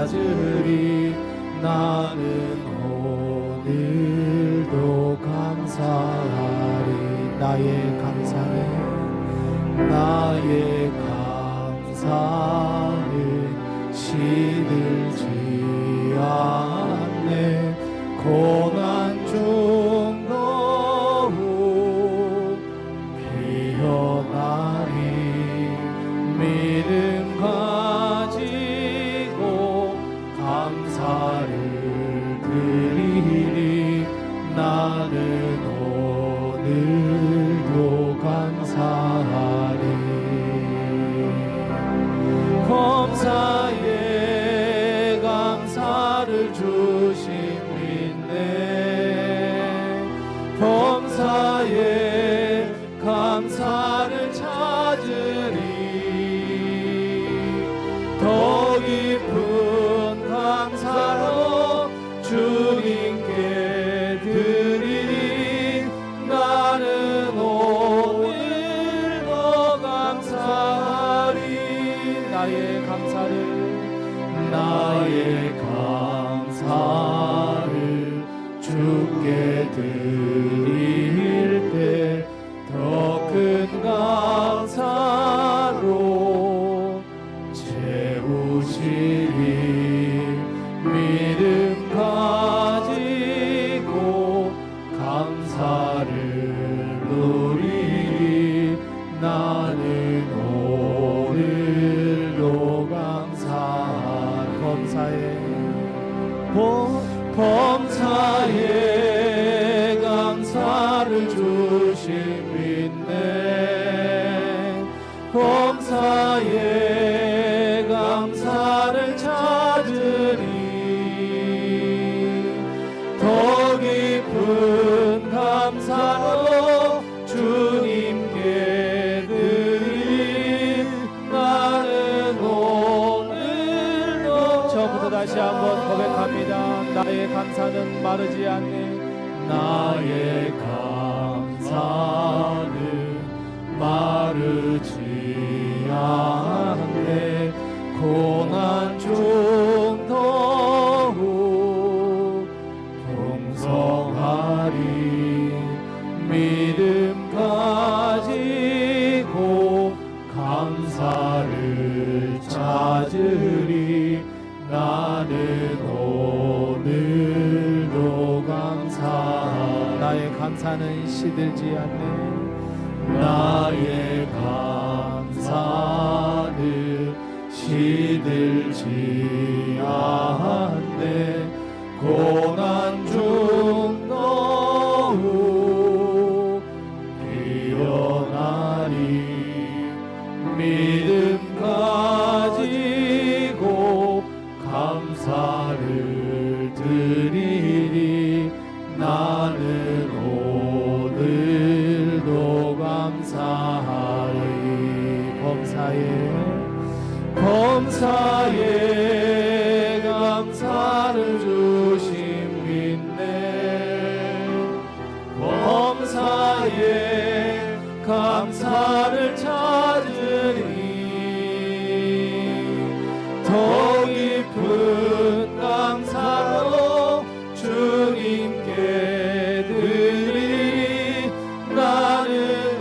찾으리. 나는 오늘도 감사하리. 나의 감사는 시들지 않네. 고난 중도 피어나리. 믿음 가지고 감사를 드리리. 나는 오늘도 감사하리. 범사에 감사를 주심 믿네. 범사에 감사를 찾으리. 더 깊은 감사로 주님께 드리리. 나는 오늘도 감사하리. 나의 감사를 주께 드릴 때 더 큰 감사로 채우시리. 믿음 가지고 감사를 누리리. 나는 오늘도 감사하리. 범사에 감사를 주심 믿네. 범사에 감사를 찾으리. 더 깊은 감사로 주님께 드리리. 나는 오늘도 처음부터 다시 한번 고백합니다. 나의 감사는 마르지 않네. 나의 감사는 마르지 않네. 고난 중도 풍성하리. 믿음 가지고 감사를 찾으리. 나는 오늘도 감사하리. 나의 감사는 시들지 않네. 나의 감사는 시들지 않네. 고난 중도 피어나리. 믿음 가지고 감사를 드리리. 나는 오늘도 감사하리. 범사에 감사를 주심 믿네. 범사에 감사를 찾으리. 더 깊은 감사로 주님께 드리리. 나는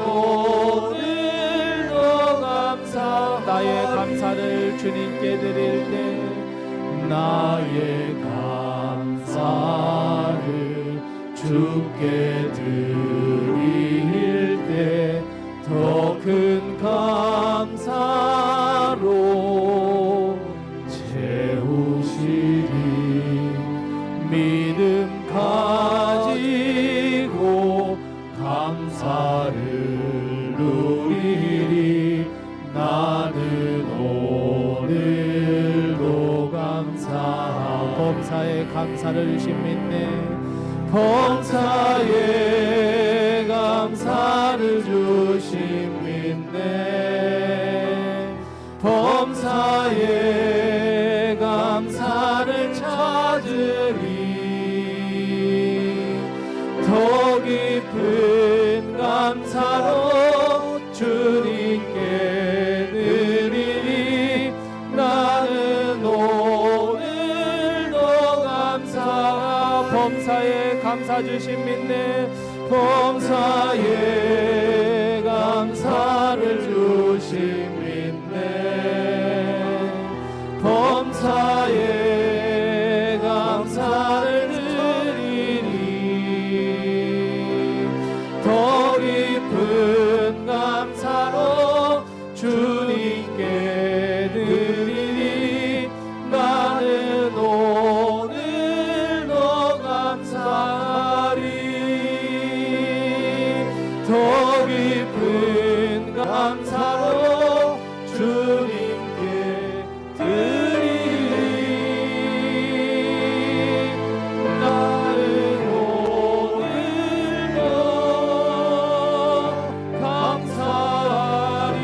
오늘도 나의 감사를 주님께 드릴 때 나의 감사를 주께 드릴 때 더 큰 감사로 채우시리. 믿음 가지고 감사를 누리리. 나는 오늘도 감사하리. 범사에 감사를 주심 믿네. 범사에 감사를 주심 믿네. 범사에 감사를 찾으리. 더 깊은 감사로 주님께 드리리. 나는 오늘 범사에 감사 주심 믿네 범사에 감사를 주심 믿네 범사에 감사를 드리리 더 깊은 감사로 주님께 드리리 나는 오늘도 감사하리 더 깊은 감사로 주님께 드리리 나는 오늘도 감사하리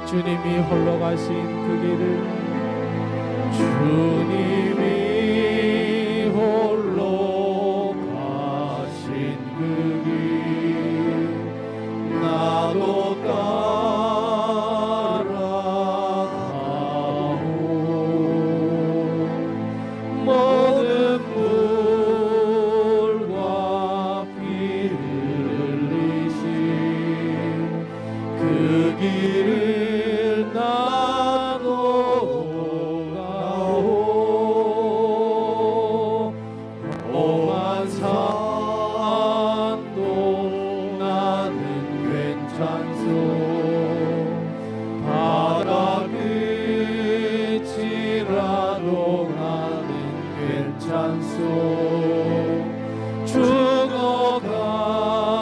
주님이 홀로 가신 그 길을 주님이 홀로 가신 그 길 나도 따라가오 모든 물과 피를 흘리신 그 길을 나도 가오 험한 산도 나는 괜찮소 바다 끝이라도 나는 괜찮소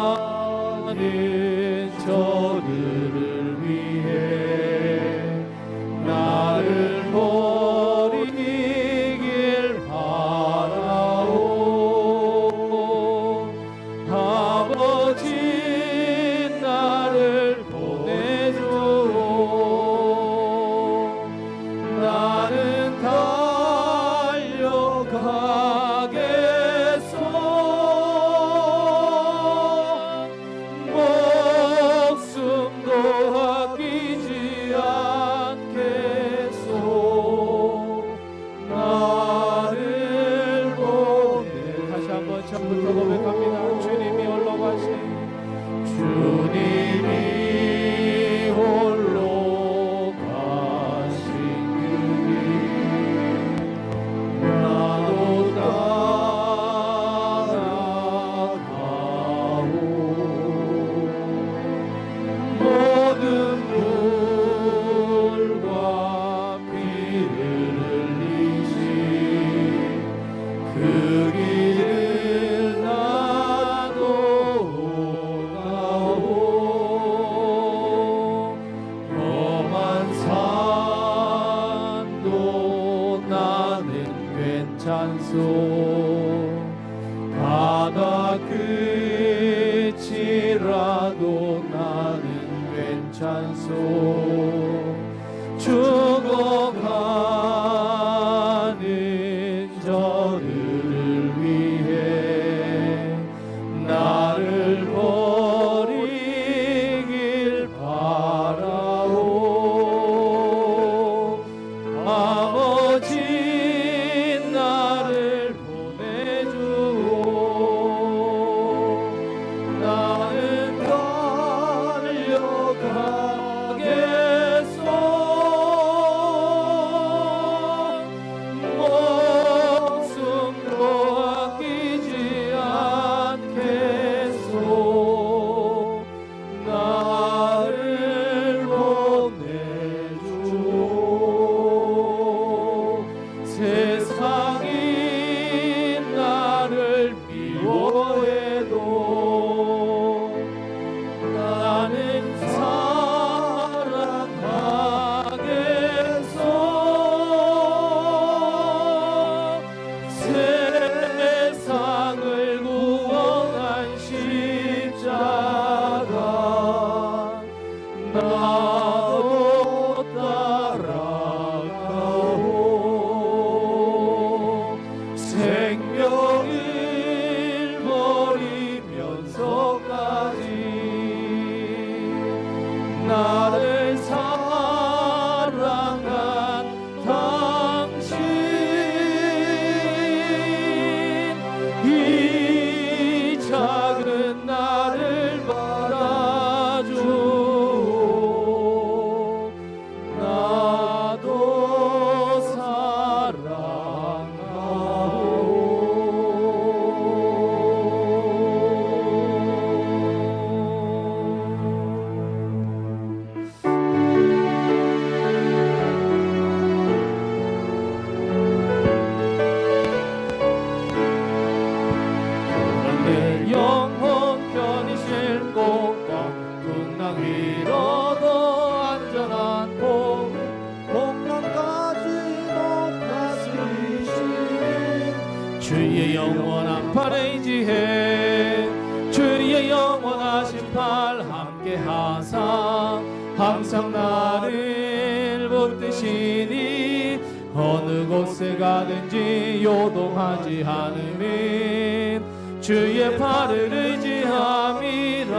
죽어가는 저들을 위해 나를 버리길 바라오 아버지 나를 보내줘 나는 달려가겠소 목숨도 아끼지 않겠소 나를 보내 다시 한번 처음부터 고백합니다 주님이 홀로 가신 주님이 홀로 가신 그 길 나도 따라가오 모든 물과 피를 흘리신 그 길을 나도 가오 험한 산도 나는 괜찮소 바다 끝이라도 나는 괜찮소 죽어가는 저들을 위해 나를 버리길 바라오 아버지 나를 주의 영원한 팔에 의지해 주의 영원하신 팔 함께 하사 항상 나를 붙드시니 어느 곳에 가든지 요동하지 않으면 주의 팔을 의지함이라.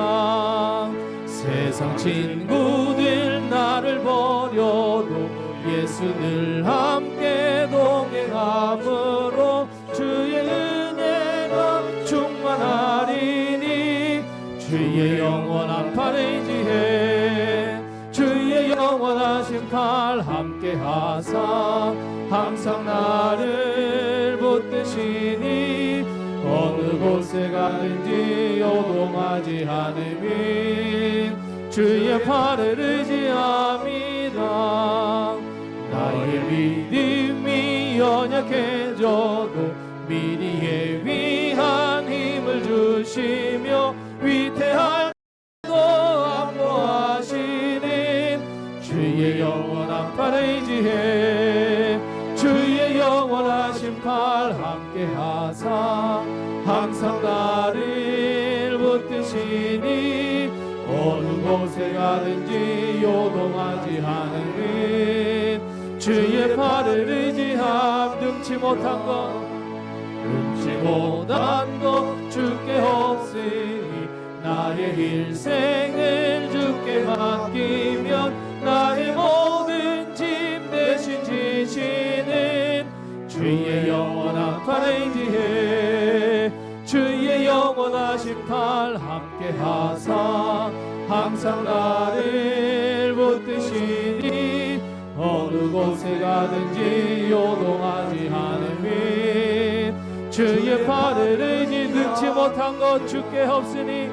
세상 친구들 나를 버려도 예수 늘 함께 동행함으로 주의 은혜가 충만하리니 주의 영원한 팔에 의지해 주의 영원하신 팔 함께 하사 항상 나를 붙드시니 어느 곳에 가든지 요동하지 않으면 주의 팔을 의지함이라. 나의 믿음이 연약해져도 미리 예비한 힘을 주시며 위태할 안보하시는 주의 영원한 팔에 의지해 주의 영원하신 팔 함께 하사 항상 나를 붙드시니 어느 곳에 가든지 요동하지 않으면 주의 팔을 의지함. 능치 못한 것 주께 없으니 나의 일생을 주께 맡기면 나의 모든 짐 대신 지시는 주의 영원한 팔에 의지해 주의 영원하신 팔 함께 하사 항상 나를 붙드시니 어느 곳에 가든지 요동하지 않으면 주의 팔을 의지. 능치 못한 것 주께 없으니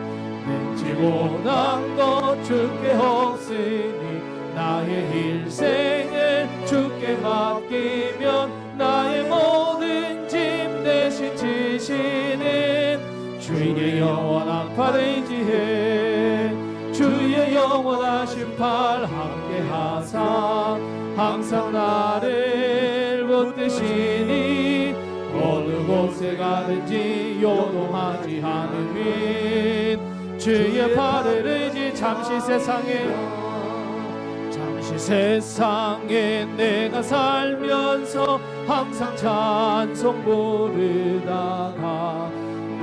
능치 못한 것 주께 없으니 나의 일생을 주께 맡기면 나의 모든 짐 대신 지시는 주의 영원한 팔에 의지해 주의 영원하신 팔 함께 하사 항상 나를 붙드시니 어느 곳에 가든지 요동하지 않으면 주의 팔을 의지. 잠시 세상에 내가 살면서 항상 찬송 부르다가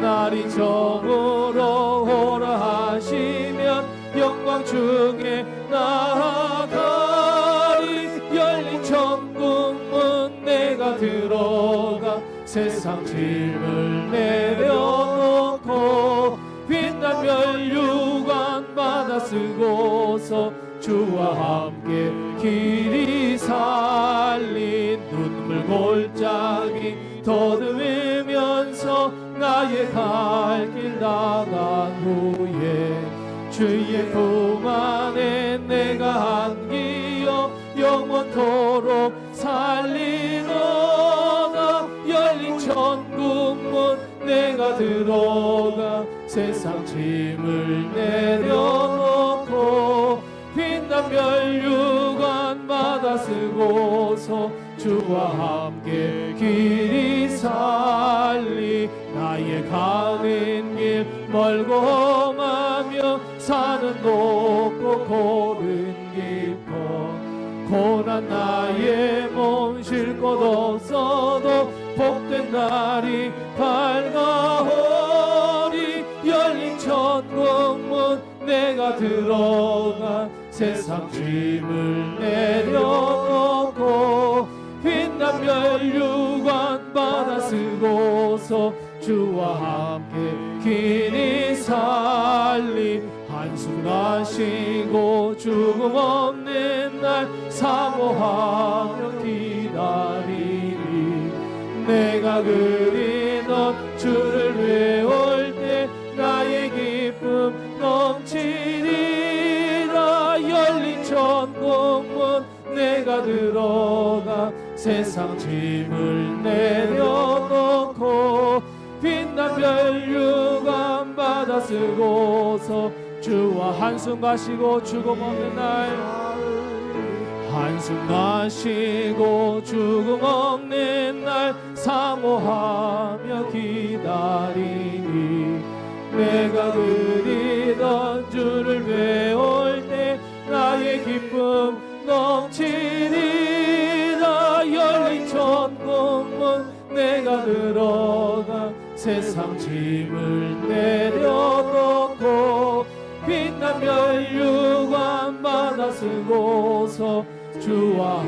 날이 저물어 오라 하시면 영광 중에 나아가리. 열린 천국문 내가 들어가 세상 짐을 내려놓고 빛난 면류관 받아 쓰고서 주와 함께 길이 살린 눈물 골짜기 더듬으면서 나의 갈 길 나간 후에 주의 품 안에 내가 안기어 영원토록 살리노라. 열린 천국문 내가 들어가 세상 짐을 내려놓고 빛난 면류관 받아 쓰고서 주와 함께 길이 살리. 나의 가는 길 멀고 험하며 산은 높고 골은 깊어 고난 나의 몸 쉴 곳 없어도 복된 날이 밝아오리. 열린 천국문 내가 들어가 세상 짐을 내려놓고 빛난 면류관 받아 쓰고서 주와 함께 길이 살리. 한숨 쉬고 죽음 없는 날 사모하며 기다리리. 내가 그리던 주를 외울 때 나의 기쁨 넘치리라. 열린 천국문 내가 들어가 세상 짐을 내려놓고 빛난 면류관 받아 쓰고서 주와 한숨 가시고 죽음 없는 날 한숨 마시고 죽음 먹는 날 사모하며 기다리니 내가 그리던 주를 배울 때 나의 기쁨 넘치리라. 열린 천국문 내가 들어가 세상 짐을 내려놓고 빛난 면류관 받아 쓰고서 주와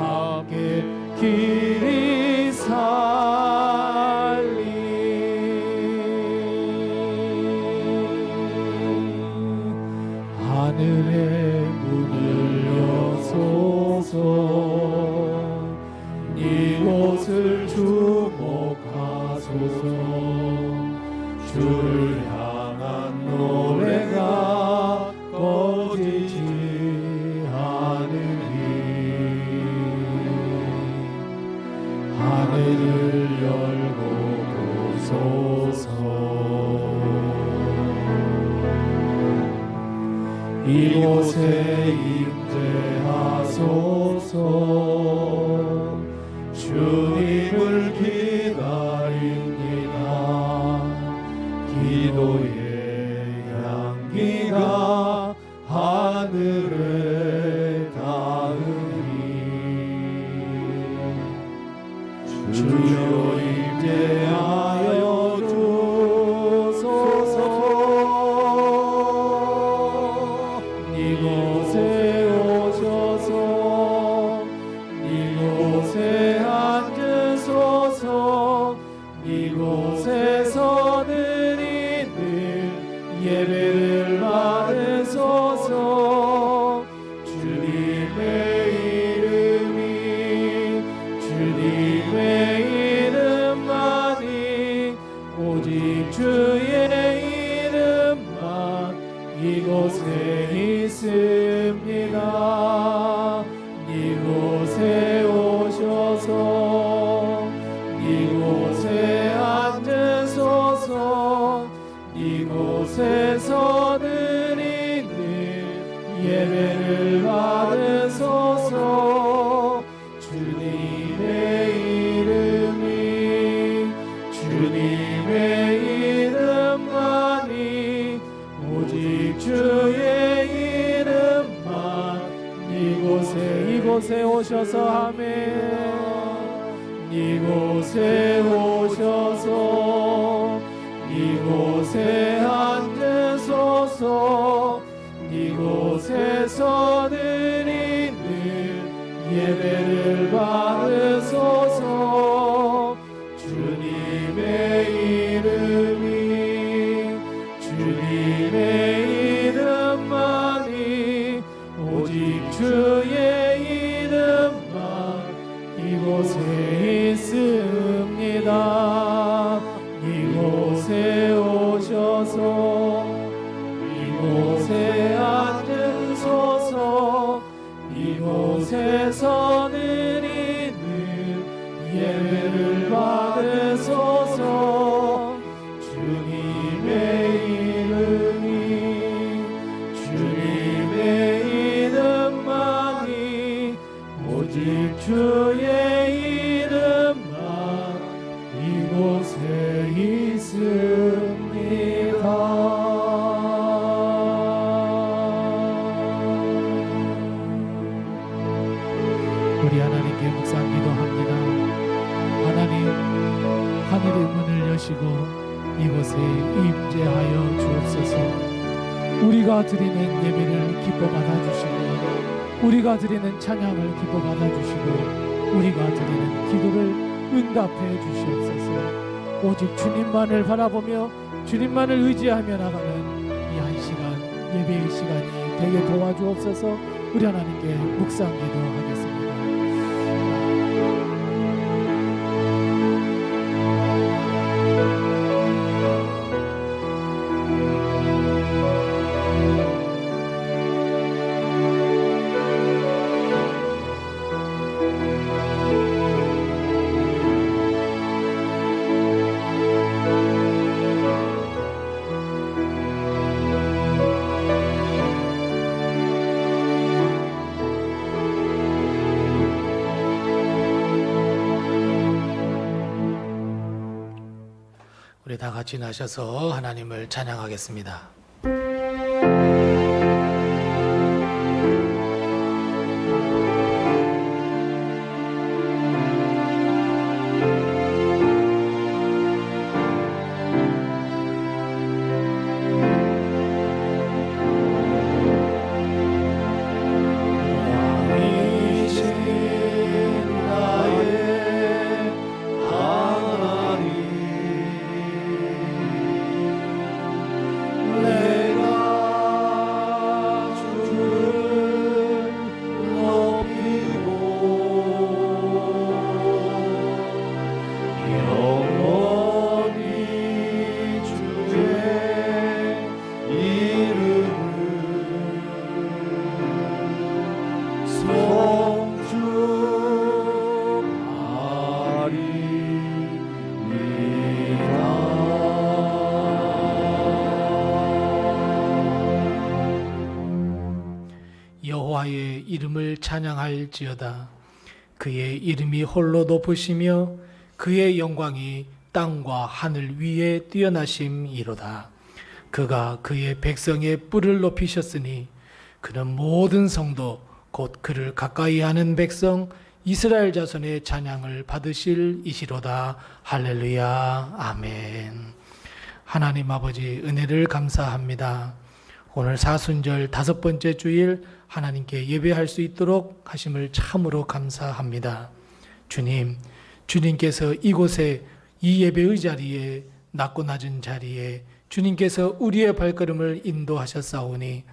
함께 길이 살리. 하늘의 문을 여소서 이곳을 주목하소서. 주를 향한 노래가 꺼지지 않으리. 하늘을 열고 보소서. 이곳에 임재하소서. 주님을 기다립니다. 기도의 향기가 하늘에 닿으리. 주여 임재하여 주소서. 이곳에 오셔서 이곳에 앉으소서. 이곳에서 드리는 예배를 받으소서. 주님의 이름이 주님의 이름만이 오직 주의 이름만 이곳에 있습니다. 이곳에 오셔서 이곳에 앉으소서. 이곳에서 드리는 예배를 받으소서. 주님의 이름이 주님의 이름만이 오직 주의 이름만 이곳에 오셔서 아멘. 이곳에 오셔서 이곳에 앉으소서. 이곳에서 드리는 예배를 받으소서. 주님의 이름이 주님의 이름만이 오직 주의 이름만 이곳에 있습니다. 이곳에 오셔서 이곳에 앉으소서. 이곳에서 드리는 예배를 받으소서. 주님의 이름이 주님의 이름만이 오직 주의 이름만 이곳에 있습니다. 우리 하나님께 묵상 기도합니다. 하나님, 하늘의 문을 여시고 이곳에 임재하여 주옵소서. 우리가 드리는 예배를 기뻐 받아주시고 우리가 드리는 찬양을 기뻐 받아주시고 우리가 드리는 기도를 응답해 주시옵소서. 오직 주님만을 바라보며 주님만을 의지하며 나가는 이 한 시간 예배의 시간이 되게 도와주옵소서. 우리 하나님께 묵상 기도하겠습니다. 우리 다 같이 나셔서 하나님을 찬양하겠습니다. 여호와의 이름을 찬양할지어다. 그의 이름이 홀로 높으시며 그의 영광이 땅과 하늘 위에 뛰어나심이로다. 그가 그의 백성의 뿔을 높이셨으니 그는 모든 성도 곧 그를 가까이 하는 백성 이스라엘 자손의 찬양을 받으실 이시로다. 할렐루야. 아멘. 하나님 아버지 은혜를 감사합니다. 오늘 사순절 5번째 주일 하나님께 예배할 수 있도록 하심을 참으로 감사합니다. 주님, 주님께서 이곳에 이 예배의 자리에 낮고 낮은 자리에 주님께서 우리의 발걸음을 인도하셨사오니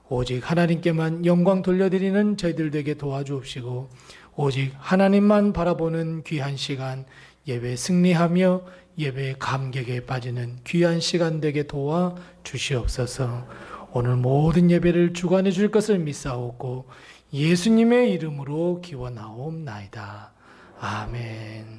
오직 하나님께만 영광 돌려드리는 저희들 되게 도와주옵시고 오직 하나님만 바라보는 귀한 시간 예배 승리하며 예배 감격에 빠지는 귀한 시간 되게 도와 주시옵소서. 오늘 모든 예배를 주관해 줄 것을 믿사오고 예수님의 이름으로 기원하옵나이다. 아멘.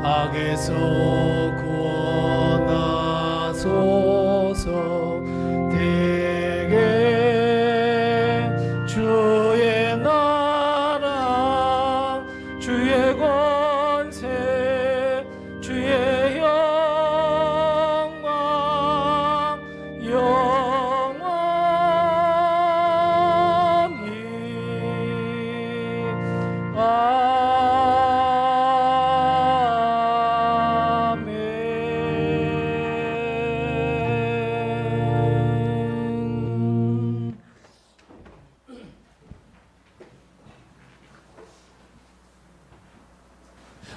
악에서 구원하소서. 대개 주의 나라 주의 권세 주의 영광 영원히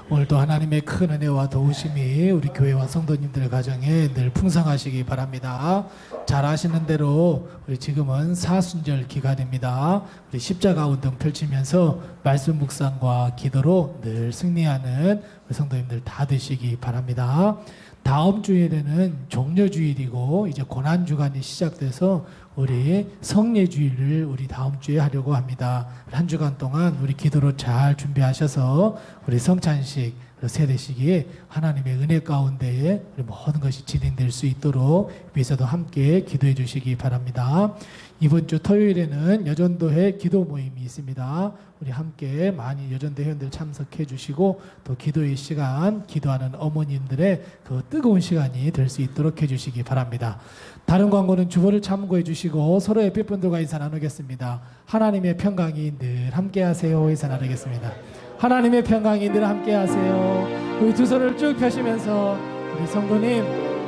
오늘도 하나님의 큰 은혜와 도우심이 우리 교회와 성도님들 가정에 늘 풍성하시기 바랍니다. 잘 아시는 대로 우리 지금은 사순절 기간입니다. 우리 십자가 운동 펼치면서 말씀 묵상과 기도로 늘 승리하는 우리 성도님들 다 되시기 바랍니다. 다음 주일에는 종려주일이고 이제 고난주간이 시작돼서 우리 성례주일을 우리 다음 주에 하려고 합니다. 한 주간 동안 우리 기도로 잘 준비하셔서 우리 성찬식, 세례식이 하나님의 은혜 가운데에 우리 모든 것이 진행될 수 있도록 위해서도 함께 기도해 주시기 바랍니다. 이번 주 토요일에는 여전도회 기도 모임이 있습니다. 우리 함께 많이 여전도 회원들 참석해 주시고 또 기도의 시간, 기도하는 어머님들의 그 뜨거운 시간이 될 수 있도록 해 주시기 바랍니다. 다른 광고는 주보를 참고해 주시고 서로의 삐분들과 인사 나누겠습니다. 하나님의 평강이 늘 함께 하세요. 인사 나누겠습니다. 하나님의 평강이 늘 함께 하세요. 우리 두 손을 쭉 펴시면서 우리 성도님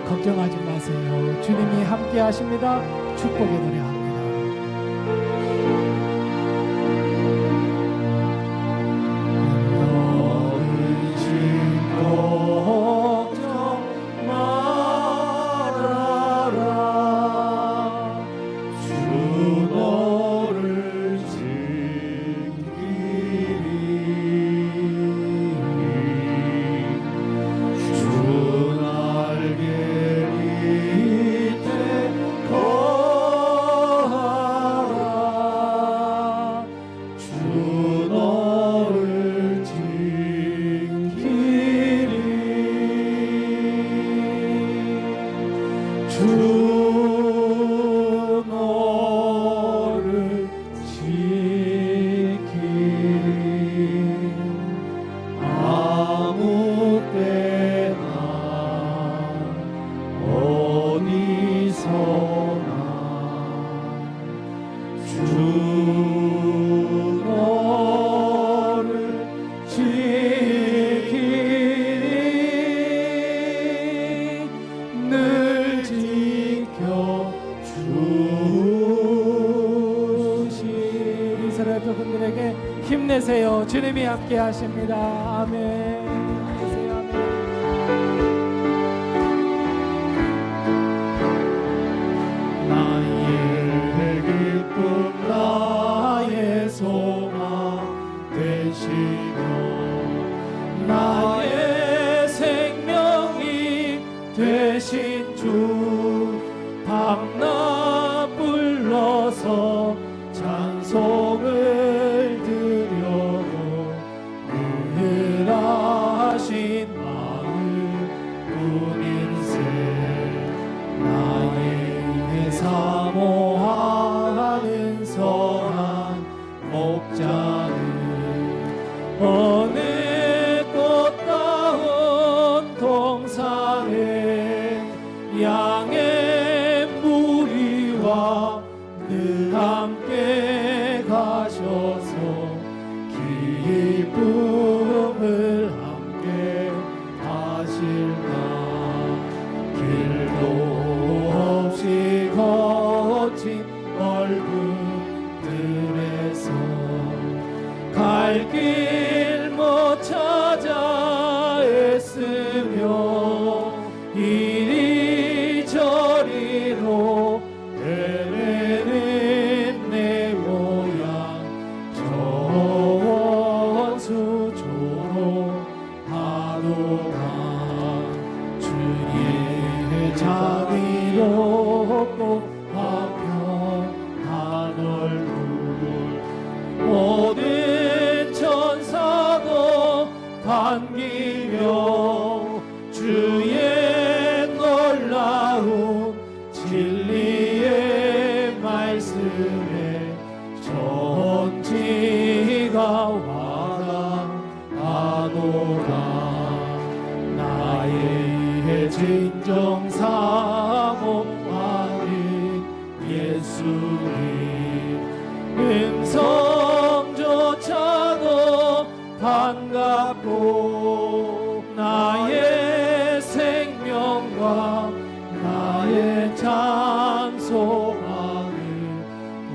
걱정하지 마세요. 주님이 함께 하십니다. 축복의 노래합니다. 힘내세요. 주님이 함께 하십니다. 아멘. 힘내세요. 아멘. 나의 기쁨 나의 소망 되시며 나의 생명이 되신 주 밤낮 불러서 찬송을 하신 마음 인생 나의 사모하는 선한 목자는 어느 꽃다운 동산에 양의 무리와 늘 함께 가셔서 기쁨을 함께 하실까 길도 없이 거친 넓은 들에서 갈 길 못 찾아 애쓰며 이리저리로 헤매는 내 모양 수조로 파도가 주의 자비롭고 화평한 얼굴 모든 천사도 반기며 주의 놀라운 진리의 말씀에 전지가 와닿아노라 나의 진정 사모하는 예수님 음성조차도 반갑고 나의 생명과 나의 찬송하는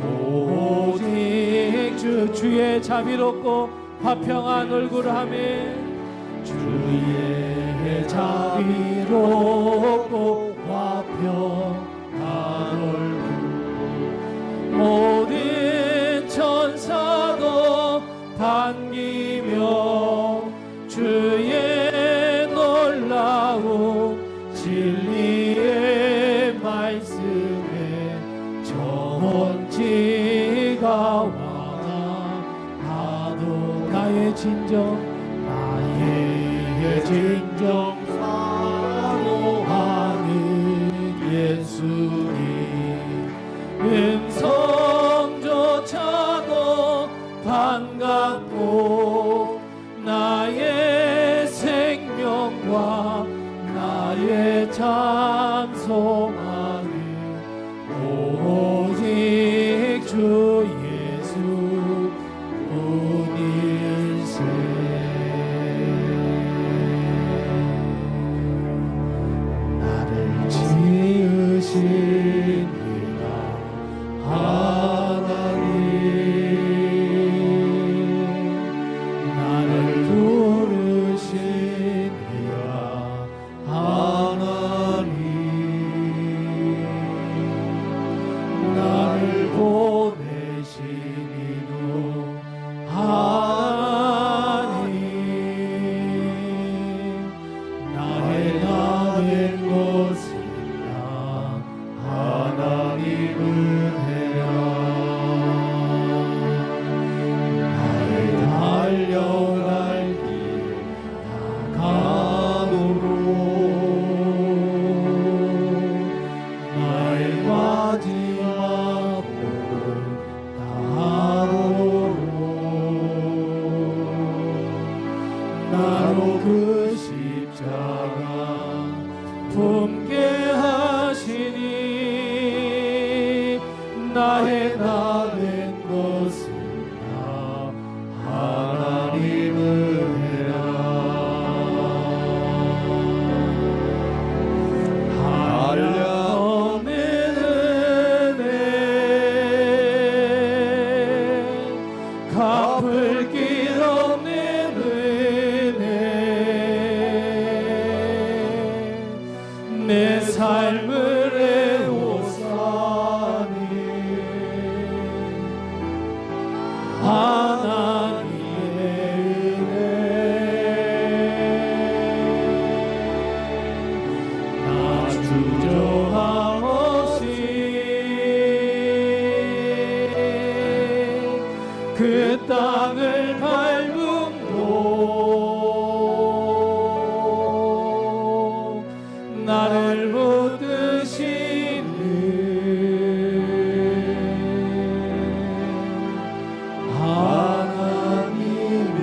오직 주의 자비롭고 화평한 얼굴 아멘 주의 자비롭고 화평한 얼굴 모든 천사도 반기며 주의 놀라운 진정 사모하는 예수님 음성조차도 반갑고 나의 생명과 나의 찬송하는 오직 주 예수 뿐일세. 나를 지으신 이가 하나님 나를 부르신 이가 하나님 나를 보내신 이도 하나님 나의 나된 것은 다 하나님 은혜라. 나의 달려갈 길 나가도록 나의 마지막을 다하도록 나로 그 십자가 품게 하시니 나의 나된 것은 다 하나님 은혜라. 한량없는 은혜 갚을 길 없는 은혜 내 삶을 애워싸니 하나님의 은혜 나 주저함 없이 그 땅을 밟음도 나를 붙드시는 하나님의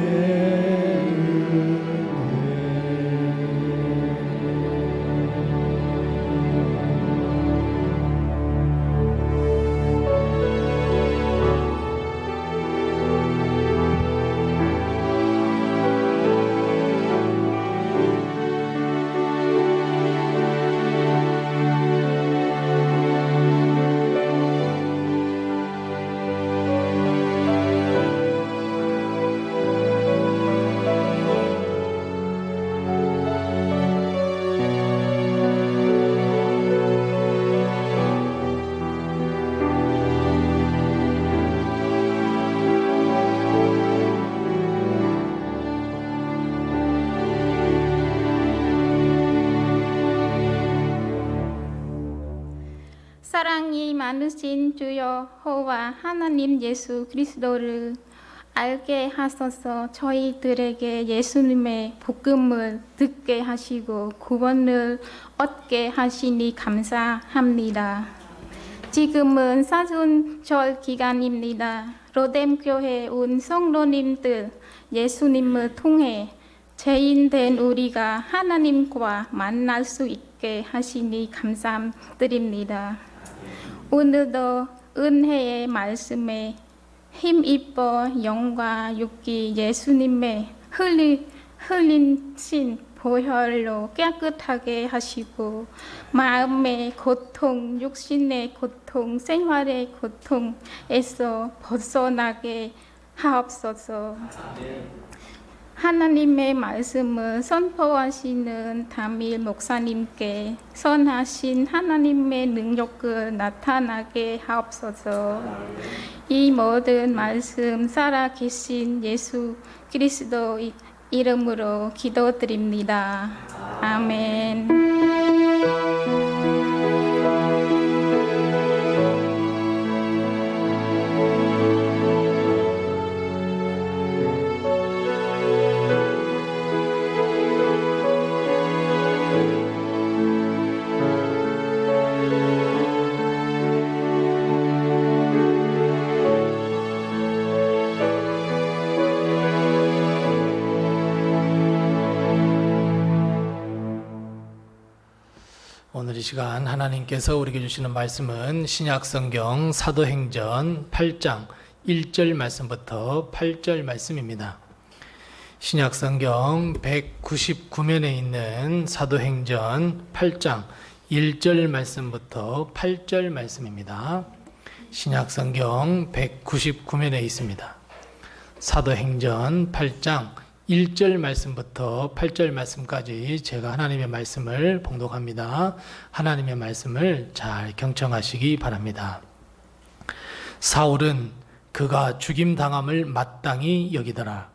사랑이 많으신 주 여호와 하나님 예수 그리스도를 알게 하소서. 저희들에게 예수님의 복음을 듣게 하시고 구원을 얻게 하시니 감사합니다. 지금은 사순절 기간입니다. 로뎀교회 온 성도님들 예수님을 통해 죄인된 우리가 하나님과 만날 수 있게 하시니 감사드립니다. 오늘도 은혜의 말씀에 힘입어 영과 육기 예수님의 흘리신 보혈로 깨끗하게 하시고 마음의 고통, 육신의 고통, 생활의 고통에서 벗어나게 하옵소서. 하나님의 말씀을 선포하시는 담임 목사님께 선하신 하나님의 능력을 나타나게 하옵소서. 이 모든 말씀 살아계신 예수 그리스도 이름으로 기도드립니다. 아멘. 오늘 이 시간 하나님께서 우리에게 주시는 말씀은 신약성경 사도행전 8장 1절 말씀부터 8절 말씀입니다. 신약성경 199면에 있는 사도행전 8장 1절 말씀부터 8절 말씀입니다. 신약성경 199면에 있습니다. 사도행전 8장 1절 말씀부터 8절 말씀까지 제가 하나님의 말씀을 봉독합니다. 하나님의 말씀을 잘 경청하시기 바랍니다. 사울은 그가 죽임당함을 마땅히 여기더라.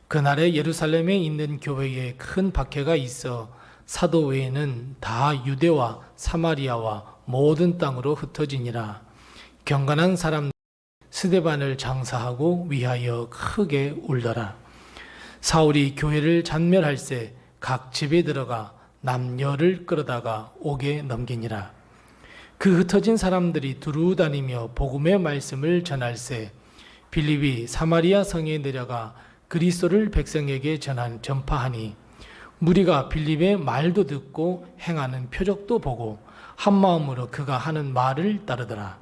그날에 예루살렘에 있는 교회에 큰 박해가 있어 사도 외에는 다 유대와 사마리아와 모든 땅으로 흩어지니라. 경건한 사람 스데반을 장사하고 위하여 크게 울더라. 사울이 교회를 잔멸할새 각 집에 들어가 남녀를 끌어다가 옥에 넘기니라. 그 흩어진 사람들이 두루 다니며 복음의 말씀을 전할새 빌립이 사마리아 성에 내려가 그리스도를 백성에게 전파하니 무리가 빌립의 말도 듣고 행하는 표적도 보고 한 마음으로 그가 하는 말을 따르더라.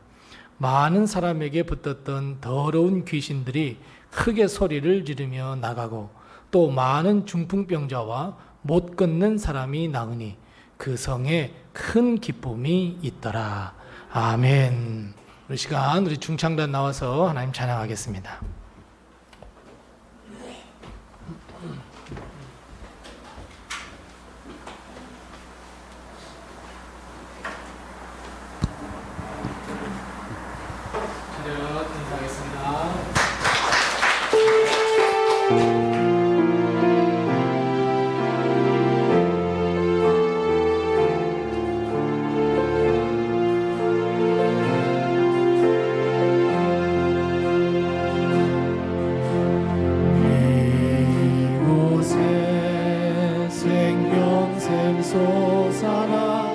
많은 사람에게 붙었던 더러운 귀신들이 크게 소리를 지르며 나가고 또 많은 중풍병자와 못 걷는 사람이 나으니 그 성에 큰 기쁨이 있더라. 아멘. 우리 시간 우리 중창단 나와서 하나님 찬양하겠습니다. 인사하겠습니다. 솟아나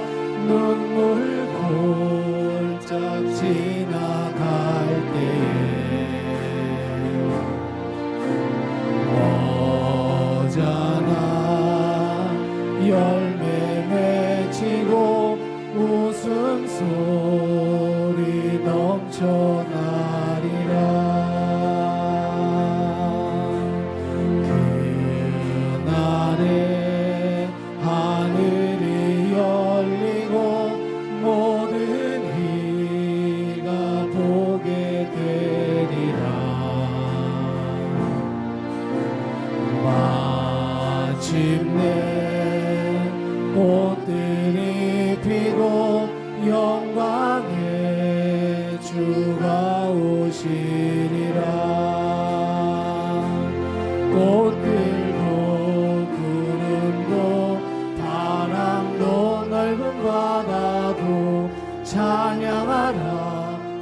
눈물 골짝 지나갈 때에 어자나 열매 맺히고 웃음소리 넘쳐나리라. 그날에 하늘이 열리고 모든 이가 보게 되리라. 마침내 꽃들이 피고 영광의 주가 오시리라. 꽃들도 구름도 바람도 넓은 바다도 찬양하라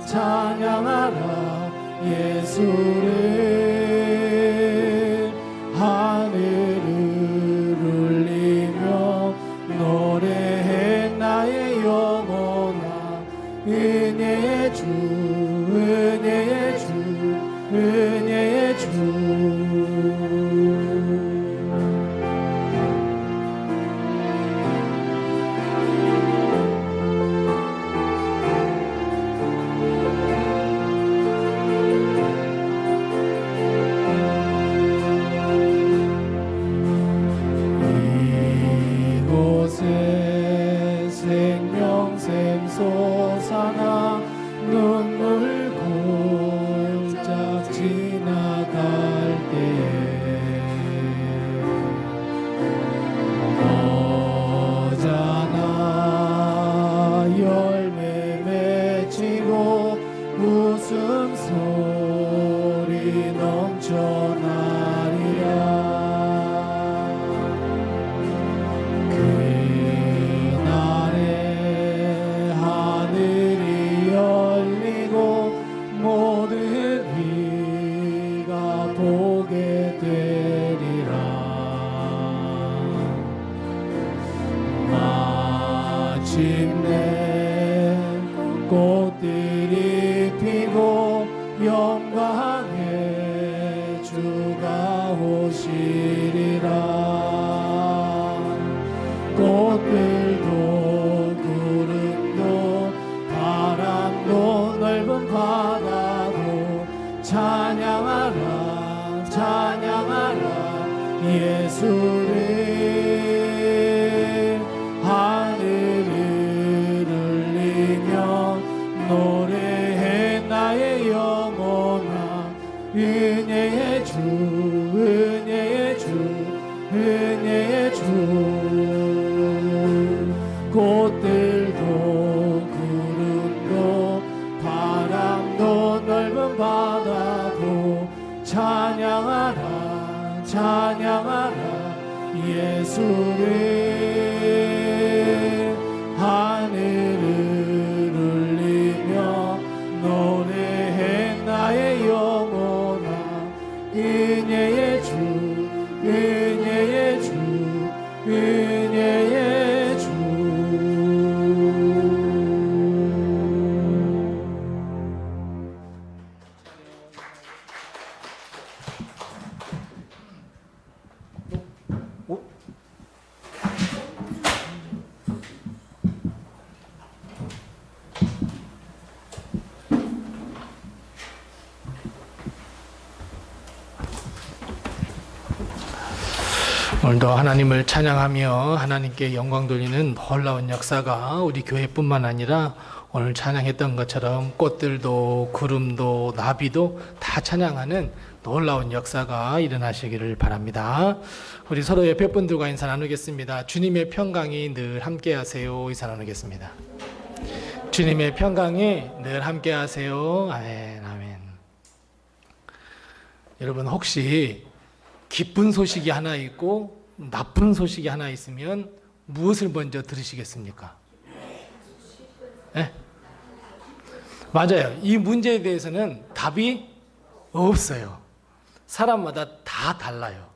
찬양하라 예수를. 하늘을 울리며 노래해 나의 영혼아. 은혜의 주 은혜의 주 은혜의 주. 생명샘 솟아나 눈물 골짝 지나갈 때에 어자나 열매 맺히고 웃음소리 넘쳐나리라. 보게 되리라. 마침내 꽃들이 피고 영광의 주가 오시리라. 꽃들도 인내의 주 꽃들도 구름도 바람도 넓은 바다도 찬양하라 찬양하라 예수를 하늘을 울리며 노래해 나의 영혼아 은혜의 주 은혜의 주 은혜의 주 오늘도 하나님을 찬양하며 하나님께 영광 돌리는 놀라운 역사가 우리 교회뿐만 아니라 오늘 찬양했던 것처럼 꽃들도 구름도 나비도 다 찬양하는 놀라운 역사가 일어나시기를 바랍니다. 우리 서로 옆에 분들과 인사 나누겠습니다. 주님의 평강이 늘 함께 하세요. 인사 나누겠습니다. 주님의 평강이 늘 함께 하세요. 아멘 아멘. 여러분 혹시 기쁜 소식이 하나 있고 나쁜 소식이 하나 있으면 무엇을 먼저 들으시겠습니까? 네? 맞아요. 이 문제에 대해서는 답이 없어요. 사람마다 다 달라요.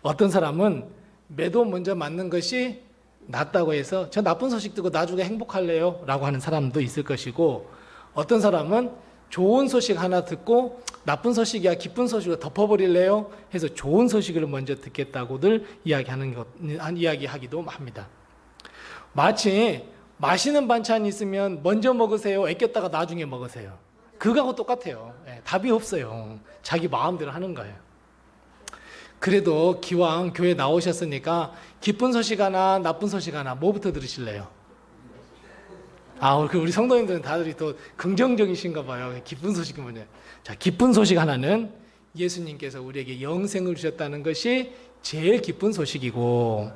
어떤 사람은 매도 먼저 맞는 것이 낫다고 해서 저 나쁜 소식 듣고 나중에 행복할래요 라고 하는 사람도 있을 것이고, 어떤 사람은 좋은 소식 하나 듣고 나쁜 소식이야 기쁜 소식으로 덮어버릴래요 해서 좋은 소식을 먼저 듣겠다고들 이야기하기도 합니다. 마치 맛있는 반찬이 있으면 먼저 먹으세요 아꼈다가 나중에 먹으세요, 그거하고 똑같아요. 답이 없어요. 자기 마음대로 하는 거예요. 그래도 기왕 교회 나오셨으니까 기쁜 소식 하나 나쁜 소식 하나 뭐부터 들으실래요? 우리 성도님들은 다들 또 긍정적이신가 봐요. 기쁜 소식이 뭐냐? 자, 기쁜 소식 하나는 예수님께서 우리에게 영생을 주셨다는 것이 제일 기쁜 소식이고,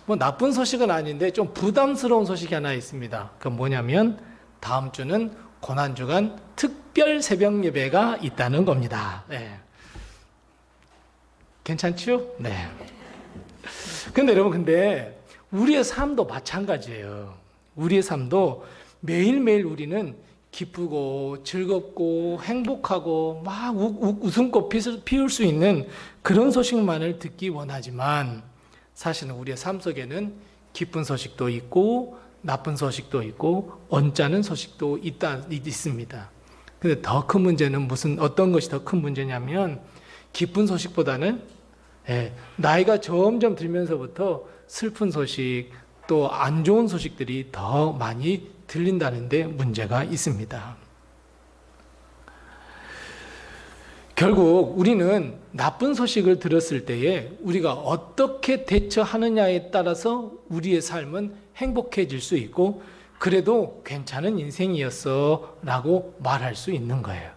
뭐 나쁜 소식은 아닌데 좀 부담스러운 소식이 하나 있습니다. 그건 뭐냐면 다음 주는 고난주간 특별 새벽 예배가 있다는 겁니다. 네. 괜찮죠? 네. 근데 여러분, 우리의 삶도 마찬가지예요. 우리의 삶도 매일매일 우리는 기쁘고 즐겁고 행복하고 막 웃음꽃 피울 수 있는 그런 소식만을 듣기 원하지만, 사실은 우리의 삶 속에는 기쁜 소식도 있고 나쁜 소식도 있고 언짢은 소식도 있습니다. 근데 더 큰 문제는 어떤 것이 더 큰 문제냐면, 기쁜 소식보다는 나이가 점점 들면서부터 슬픈 소식 또 안 좋은 소식들이 더 많이 들린다는 데 문제가 있습니다. 결국 우리는 나쁜 소식을 들었을 때에 우리가 어떻게 대처하느냐에 따라서 우리의 삶은 행복해질 수 있고, 그래도 괜찮은 인생이었어 라고 말할 수 있는 거예요.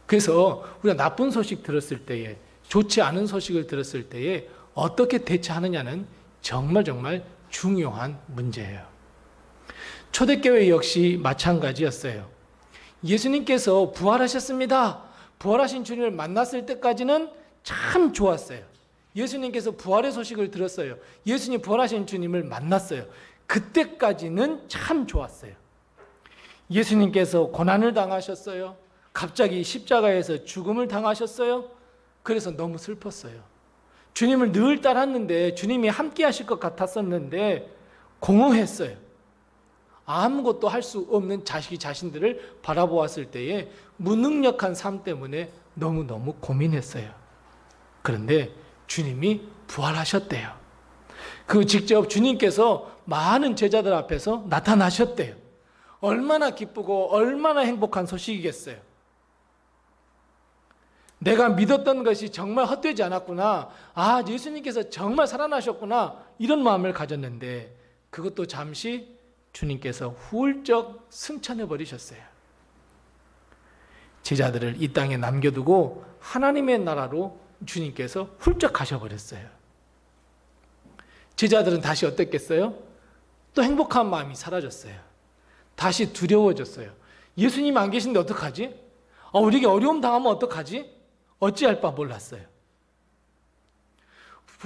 그래서 우리가 나쁜 소식 들었을 때에, 좋지 않은 소식을 들었을 때에 어떻게 대처하느냐는 정말 중요한 문제예요. 초대교회 역시 마찬가지였어요. 예수님께서 부활하셨습니다. 부활하신 주님을 만났을 때까지는 참 좋았어요. 예수님께서 부활의 소식을 들었어요. 예수님 부활하신 주님을 만났어요. 그때까지는 참 좋았어요. 예수님께서 고난을 당하셨어요. 갑자기 십자가에서 죽음을 당하셨어요. 그래서 너무 슬펐어요. 주님을 늘 따랐는데, 주님이 함께 하실 것 같았었는데 공허했어요. 아무것도 할 수 없는 자신들을 바라보았을 때에 무능력한 삶 때문에 너무너무 고민했어요. 그런데 주님이 부활하셨대요. 그 직접 주님께서 많은 제자들 앞에서 나타나셨대요. 얼마나 기쁘고 얼마나 행복한 소식이겠어요. 내가 믿었던 것이 정말 헛되지 않았구나, 예수님께서 정말 살아나셨구나, 이런 마음을 가졌는데 그것도 잠시 주님께서 훌쩍 승천해 버리셨어요. 제자들을 이 땅에 남겨두고 하나님의 나라로 주님께서 훌쩍 가셔버렸어요. 제자들은 다시 어땠겠어요? 또 행복한 마음이 사라졌어요. 다시 두려워졌어요. 예수님 안 계신데 어떡하지? 우리에게 어려움 당하면 어떡하지? 어찌할 바 몰랐어요.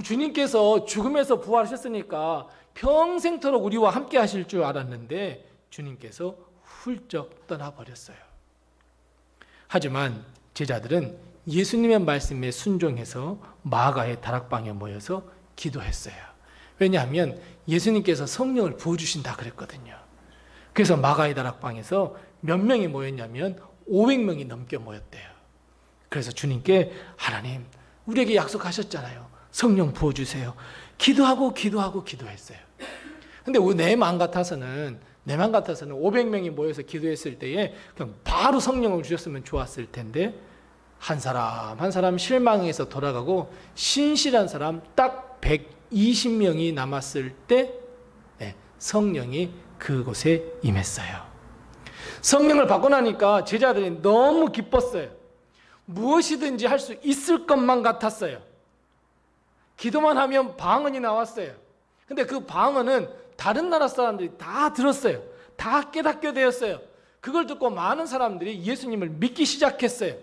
주님께서 죽음에서 부활하셨으니까 평생토록 우리와 함께 하실 줄 알았는데 주님께서 훌쩍 떠나버렸어요. 하지만 제자들은 예수님의 말씀에 순종해서 마가의 다락방에 모여서 기도했어요. 왜냐하면 예수님께서 성령을 부어주신다 그랬거든요. 그래서 마가의 다락방에서 몇 명이 모였냐면 500명이 넘게 모였대요. 그래서 주님께 하나님 우리에게 약속하셨잖아요. 성령 부어주세요. 기도했어요. 근데 내 마음 같아서는 500명이 모여서 기도했을 때에 그냥 바로 성령을 주셨으면 좋았을 텐데 한 사람 한 사람 실망해서 돌아가고 신실한 사람 딱 120명이 남았을 때 성령이 그곳에 임했어요. 성령을 받고 나니까 제자들이 너무 기뻤어요. 무엇이든지 할 수 있을 것만 같았어요. 기도만 하면 방언이 나왔어요. 근데 그 방언은 다른 나라 사람들이 다 들었어요. 다 깨닫게 되었어요. 그걸 듣고 많은 사람들이 예수님을 믿기 시작했어요.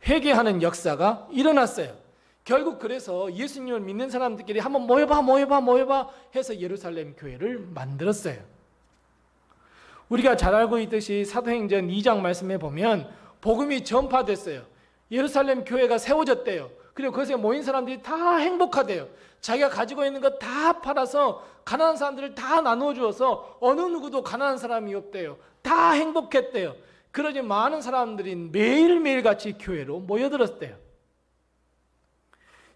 회개하는 역사가 일어났어요. 결국 그래서 예수님을 믿는 사람들끼리 한번 모여봐 해서 예루살렘 교회를 만들었어요. 우리가 잘 알고 있듯이 사도행전 2장 말씀에 보면 복음이 전파됐어요. 예루살렘 교회가 세워졌대요. 그리고 그것에 모인 사람들이 다 행복하대요. 자기가 가지고 있는 거 다 팔아서 가난한 사람들을 다 나누어 주어서 어느 누구도 가난한 사람이 없대요. 다 행복했대요. 그러니 많은 사람들이 매일매일 같이 교회로 모여들었대요.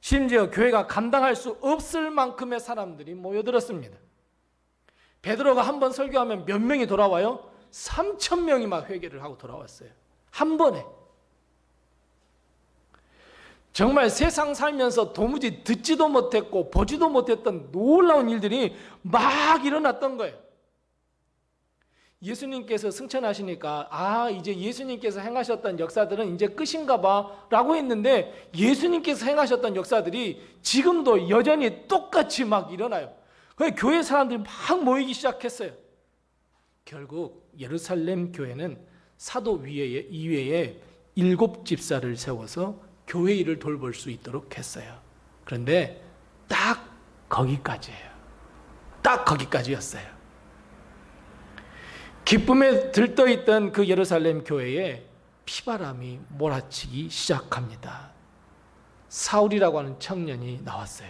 심지어 교회가 감당할 수 없을 만큼의 사람들이 모여들었습니다. 베드로가 한 번 설교하면 몇 명이 돌아와요? 3,000명이 막 회개를 하고 돌아왔어요. 한 번에. 정말 세상 살면서 도무지 듣지도 못했고 보지도 못했던 놀라운 일들이 막 일어났던 거예요. 예수님께서 승천하시니까 이제 예수님께서 행하셨던 역사들은 이제 끝인가 봐 라고 했는데 예수님께서 행하셨던 역사들이 지금도 여전히 똑같이 막 일어나요. 교회 사람들이 막 모이기 시작했어요. 결국 예루살렘 교회는 사도 이외에 7집사를 세워서 교회 일을 돌볼 수 있도록 했어요. 그런데 딱 거기까지예요. 딱 거기까지였어요. 기쁨에 들떠있던 그 예루살렘 교회에 피바람이 몰아치기 시작합니다. 사울이라고 하는 청년이 나왔어요.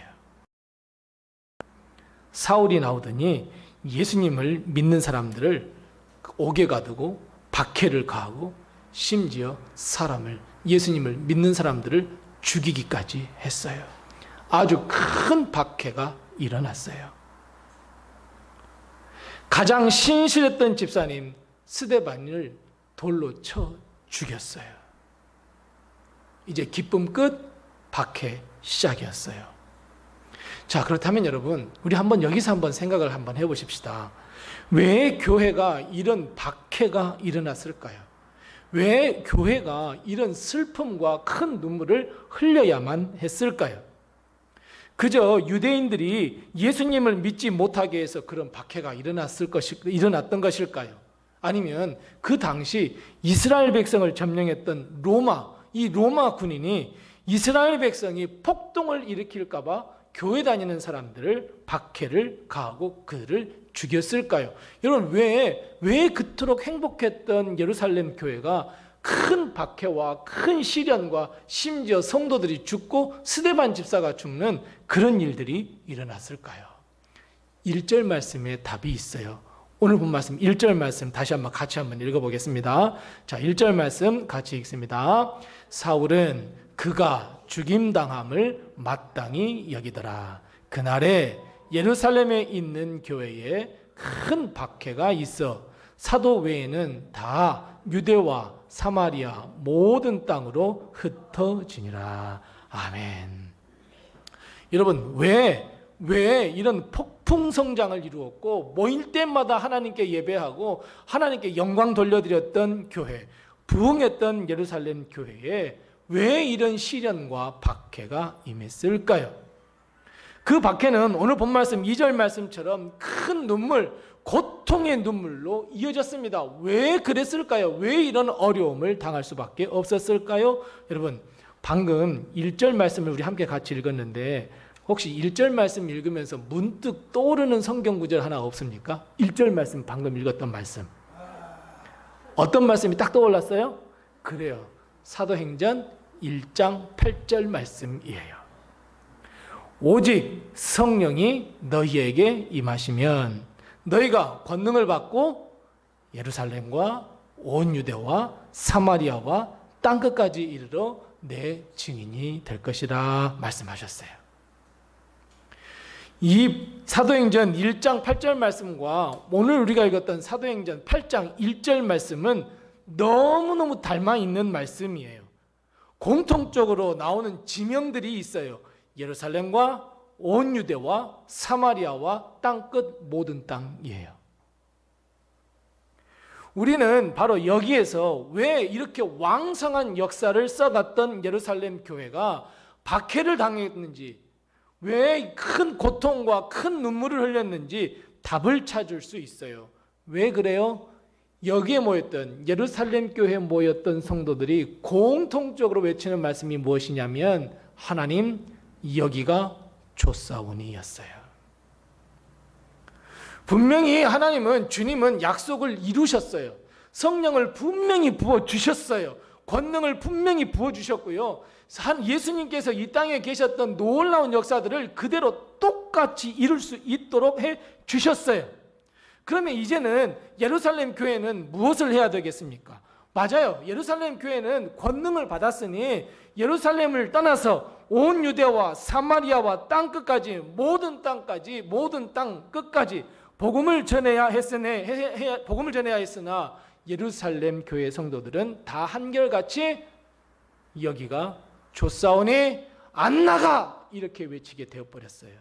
사울이 나오더니 예수님을 믿는 사람들을 옥에 가두고 박해를 가하고 심지어 예수님을 믿는 사람들을 죽이기까지 했어요. 아주 큰 박해가 일어났어요. 가장 신실했던 집사님 스데반을 돌로 쳐 죽였어요. 이제 기쁨 끝, 박해 시작이었어요. 자, 그렇다면 여러분, 우리 여기서 생각을 해보십시다. 왜 교회가 이런 박해가 일어났을까요? 왜 교회가 이런 슬픔과 큰 눈물을 흘려야만 했을까요? 그저 유대인들이 예수님을 믿지 못하게 해서 그런 박해가 일어났던 것일까요? 아니면 그 당시 이스라엘 백성을 점령했던 이 로마 군인이 이스라엘 백성이 폭동을 일으킬까 봐 교회 다니는 사람들을 박해를 가하고 그들을 죽였을까요? 여러분, 왜 그토록 행복했던 예루살렘 교회가 큰 박해와 큰 시련과 심지어 성도들이 죽고 스데반 집사가 죽는 그런 일들이 일어났을까요? 1절 말씀에 답이 있어요. 오늘 본 말씀 1절 말씀 다시 같이 읽어보겠습니다. 자, 1절 말씀 같이 읽습니다. 사울은 그가 죽임당함을 마땅히 여기더라. 그날에 예루살렘에 있는 교회에 큰 박해가 있어 사도 외에는 다 유대와 사마리아 모든 땅으로 흩어지니라. 아멘. 여러분, 왜 이런 폭풍 성장을 이루었고 모일 때마다 하나님께 예배하고 하나님께 영광 돌려드렸던 교회, 부흥했던 예루살렘 교회에 왜 이런 시련과 박해가 임했을까요? 그 박해는 오늘 본 말씀 2절 말씀처럼 큰 눈물, 고통의 눈물로 이어졌습니다. 왜 그랬을까요? 왜 이런 어려움을 당할 수밖에 없었을까요? 여러분, 방금 1절 말씀을 우리 함께 같이 읽었는데 혹시 1절 말씀 읽으면서 문득 떠오르는 성경 구절 하나 없습니까? 1절 말씀, 방금 읽었던 말씀. 어떤 말씀이 딱 떠올랐어요? 그래요. 사도행전 1장 8절 말씀이에요. 오직 성령이 너희에게 임하시면 너희가 권능을 받고 예루살렘과 온 유대와 사마리아와 땅끝까지 이르러 내 증인이 될 것이라 말씀하셨어요. 이 사도행전 1장 8절 말씀과 오늘 우리가 읽었던 사도행전 8장 1절 말씀은 너무너무 닮아 있는 말씀이에요. 공통적으로 나오는 지명들이 있어요. 예루살렘과 온 유대와 사마리아와 땅끝 모든 땅이에요. 우리는 바로 여기에서 왜 이렇게 왕성한 역사를 써갔던 예루살렘 교회가 박해를 당했는지, 왜 큰 고통과 큰 눈물을 흘렸는지 답을 찾을 수 있어요. 왜 그래요? 여기에 모였던 예루살렘 교회에 모였던 성도들이 공통적으로 외치는 말씀이 무엇이냐면 하나님, 여기가 좆사오니였어요. 분명히 하나님은, 주님은 약속을 이루셨어요. 성령을 분명히 부어주셨어요. 권능을 분명히 부어주셨고요. 예수님께서 이 땅에 계셨던 놀라운 역사들을 그대로 똑같이 이룰 수 있도록 해주셨어요. 그러면 이제는 예루살렘 교회는 무엇을 해야 되겠습니까? 맞아요. 예루살렘 교회는 권능을 받았으니 예루살렘을 떠나서 온 유대와 사마리아와 땅끝까지, 모든 땅까지, 모든 땅 끝까지 복음을 전해야 했으나 예루살렘 교회 성도들은 다 한결같이 여기가 좆사오니 안 나가, 이렇게 외치게 되어버렸어요.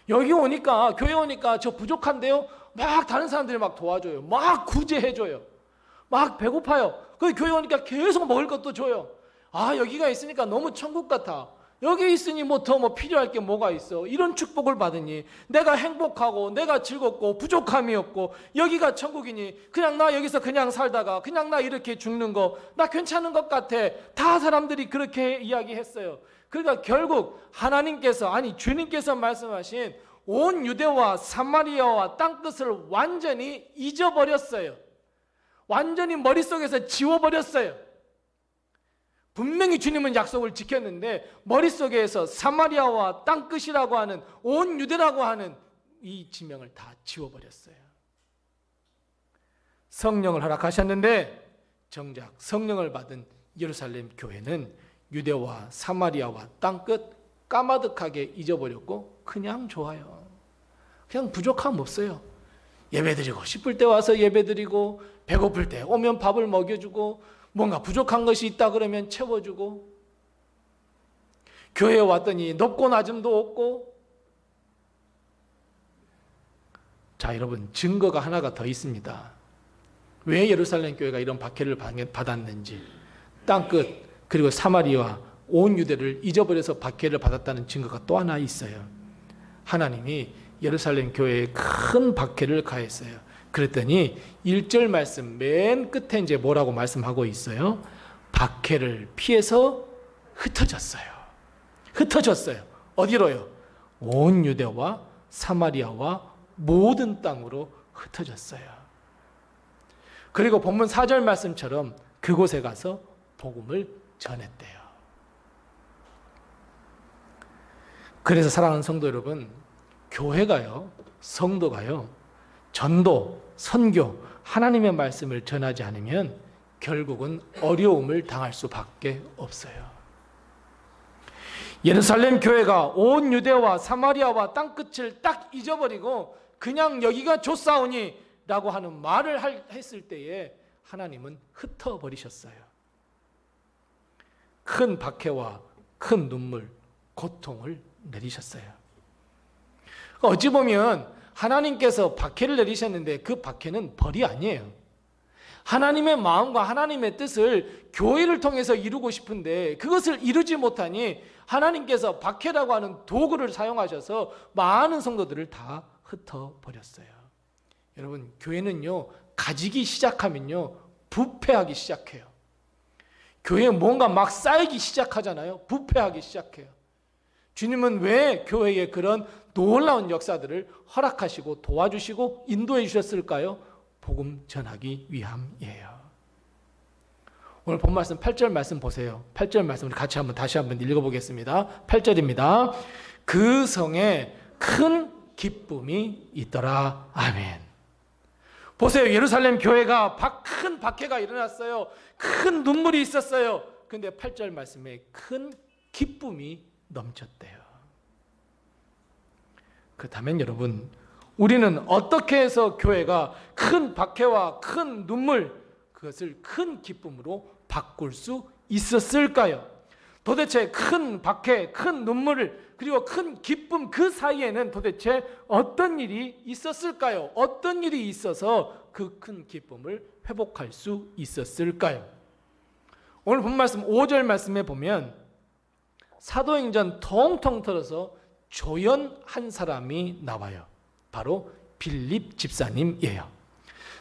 여기 오니까, 교회 오니까 저 부족한데요? 막 다른 사람들이 막 도와줘요. 막 구제해줘요. 막 배고파요. 그 교회 오니까 계속 먹을 것도 줘요. 아, 여기가 있으니까 너무 천국 같아. 여기 있으니 더 필요할 게 뭐가 있어. 이런 축복을 받으니 내가 행복하고 내가 즐겁고 부족함이 없고 여기가 천국이니 그냥 나 여기서 그냥 살다가 그냥 나 이렇게 죽는 거 나 괜찮은 것 같아. 다 사람들이 그렇게 이야기했어요. 그러니까 결국 하나님께서, 아니 주님께서 말씀하신 온 유대와 사마리아와 땅끝을 완전히 잊어버렸어요. 완전히 머릿속에서 지워버렸어요. 분명히 주님은 약속을 지켰는데 머릿속에서 사마리아와 땅끝이라고 하는, 온 유대라고 하는 이 지명을 다 지워버렸어요. 성령을 허락하셨는데 정작 성령을 받은 예루살렘 교회는 유대와 사마리아와 땅끝 까마득하게 잊어버렸고 그냥 좋아요. 그냥 부족함 없어요. 예배드리고 싶을 때 와서 예배드리고, 배고플 때 오면 밥을 먹여주고, 뭔가 부족한 것이 있다 그러면 채워주고, 교회에 왔더니 높고 낮음도 없고. 자, 여러분, 증거가 하나가 더 있습니다. 왜 예루살렘 교회가 이런 박해를 받았는지, 땅끝 그리고 사마리아 온 유대를 잊어버려서 박해를 받았다는 증거가 또 하나 있어요. 하나님이 예루살렘 교회에 큰 박해를 가했어요. 그랬더니 1절 말씀 맨 끝에 이제 뭐라고 말씀하고 있어요? 박해를 피해서 흩어졌어요. 흩어졌어요. 어디로요? 온 유대와 사마리아와 모든 땅으로 흩어졌어요. 그리고 본문 4절 말씀처럼 그곳에 가서 복음을 전했대요. 그래서 사랑하는 성도 여러분, 교회가요, 성도가요, 전도, 선교, 하나님의 말씀을 전하지 않으면 결국은 어려움을 당할 수밖에 없어요. 예루살렘 교회가 온 유대와 사마리아와 땅끝을 딱 잊어버리고 그냥 여기가 좆사오니 라고 하는 말을 했을 때에 하나님은 흩어버리셨어요. 큰 박해와 큰 눈물, 고통을 내리셨어요. 어찌 보면 하나님께서 박해를 내리셨는데 그 박해는 벌이 아니에요. 하나님의 마음과 하나님의 뜻을 교회를 통해서 이루고 싶은데 그것을 이루지 못하니 하나님께서 박해라고 하는 도구를 사용하셔서 많은 성도들을 다 흩어버렸어요. 여러분, 교회는요, 가지기 시작하면요, 부패하기 시작해요. 교회에 뭔가 막 쌓이기 시작하잖아요. 부패하기 시작해요. 주님은 왜 교회에 그런 놀라운 역사들을 허락하시고 도와주시고 인도해 주셨을까요? 복음 전하기 위함이에요. 오늘 본 말씀 8절 말씀 보세요. 8절 말씀 우리 같이 다시 한번 읽어보겠습니다. 8절입니다. 그 성에 큰 기쁨이 있더라. 아멘. 보세요. 예루살렘 교회가 큰 박해가 일어났어요. 큰 눈물이 있었어요. 근데 8절 말씀에 큰 기쁨이 넘쳤대요. 그렇다면 여러분, 우리는 어떻게 해서 교회가 큰 박해와 큰 눈물, 그것을 큰 기쁨으로 바꿀 수 있었을까요? 도대체 큰 박해, 큰 눈물을, 그리고 큰 기쁨 그 사이에는 도대체 어떤 일이 있었을까요? 어떤 일이 있어서 그 큰 기쁨을 회복할 수 있었을까요? 오늘 본 말씀 5절 말씀에 보면 사도행전 통통 털어서 조연한 사람이 나와요. 바로 빌립 집사님이에요.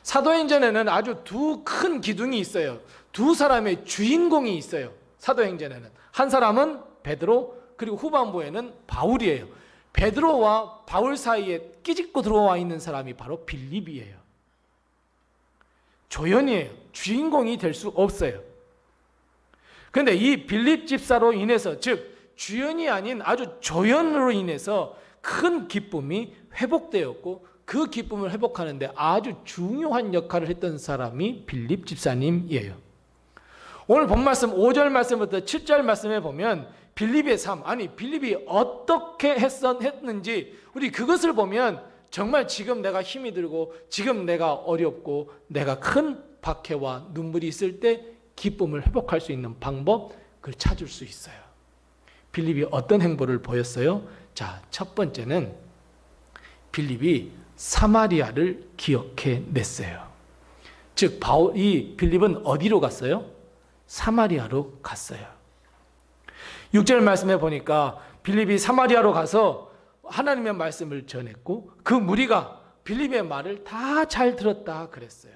사도행전에는 아주 두 큰 기둥이 있어요. 두 사람의 주인공이 있어요. 사도행전에는 한 사람은 베드로, 그리고 후반부에는 바울이에요. 베드로와 바울 사이에 끼집고 들어와 있는 사람이 바로 빌립이에요. 조연이에요. 주인공이 될 수 없어요. 그런데 이 빌립 집사로 인해서, 즉 주연이 아닌 아주 조연으로 인해서 큰 기쁨이 회복되었고, 그 기쁨을 회복하는데 아주 중요한 역할을 했던 사람이 빌립 집사님이에요. 오늘 본 말씀 5절 말씀부터 7절 말씀에 보면 빌립의 삶, 빌립이 어떻게 했는지 우리 그것을 보면 정말 지금 내가 힘이 들고 지금 내가 어렵고 내가 큰 박해와 눈물이 있을 때 기쁨을 회복할 수 있는 방법, 그걸 찾을 수 있어요. 빌립이 어떤 행보를 보였어요? 자, 첫 번째는 빌립이 사마리아를 기억해 냈어요. 즉 이 빌립은 어디로 갔어요? 사마리아로 갔어요. 6절 말씀에 보니까 빌립이 사마리아로 가서 하나님의 말씀을 전했고 그 무리가 빌립의 말을 다 잘 들었다 그랬어요.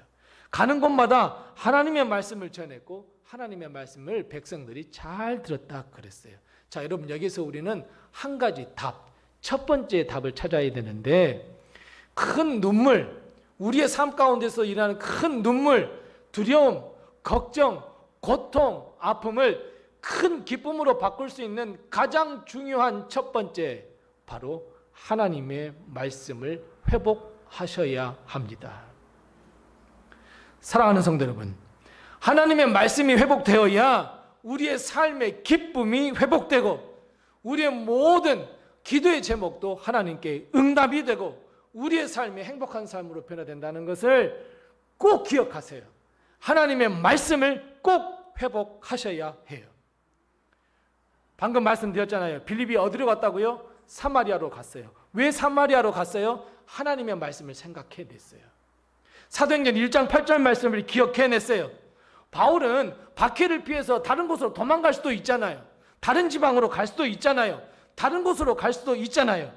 가는 곳마다 하나님의 말씀을 전했고 하나님의 말씀을 백성들이 잘 들었다 그랬어요. 자, 여러분, 여기서 우리는 한 가지 답, 첫 번째 답을 찾아야 되는데, 큰 눈물, 우리의 삶 가운데서 일어나는 큰 눈물, 두려움, 걱정, 고통, 아픔을 큰 기쁨으로 바꿀 수 있는 가장 중요한 첫 번째, 바로 하나님의 말씀을 회복하셔야 합니다. 사랑하는 성도 여러분, 하나님의 말씀이 회복되어야 우리의 삶의 기쁨이 회복되고 우리의 모든 기도의 제목도 하나님께 응답이 되고 우리의 삶이 행복한 삶으로 변화된다는 것을 꼭 기억하세요. 하나님의 말씀을 꼭 회복하셔야 해요. 방금 말씀드렸잖아요. 빌립이 어디로 갔다고요? 사마리아로 갔어요. 왜 사마리아로 갔어요? 하나님의 말씀을 생각해냈어요. 사도행전 1장 8절 말씀을 기억해냈어요. 바울은 박해를 피해서 다른 곳으로 도망갈 수도 있잖아요. 다른 지방으로 갈 수도 있잖아요. 다른 곳으로 갈 수도 있잖아요.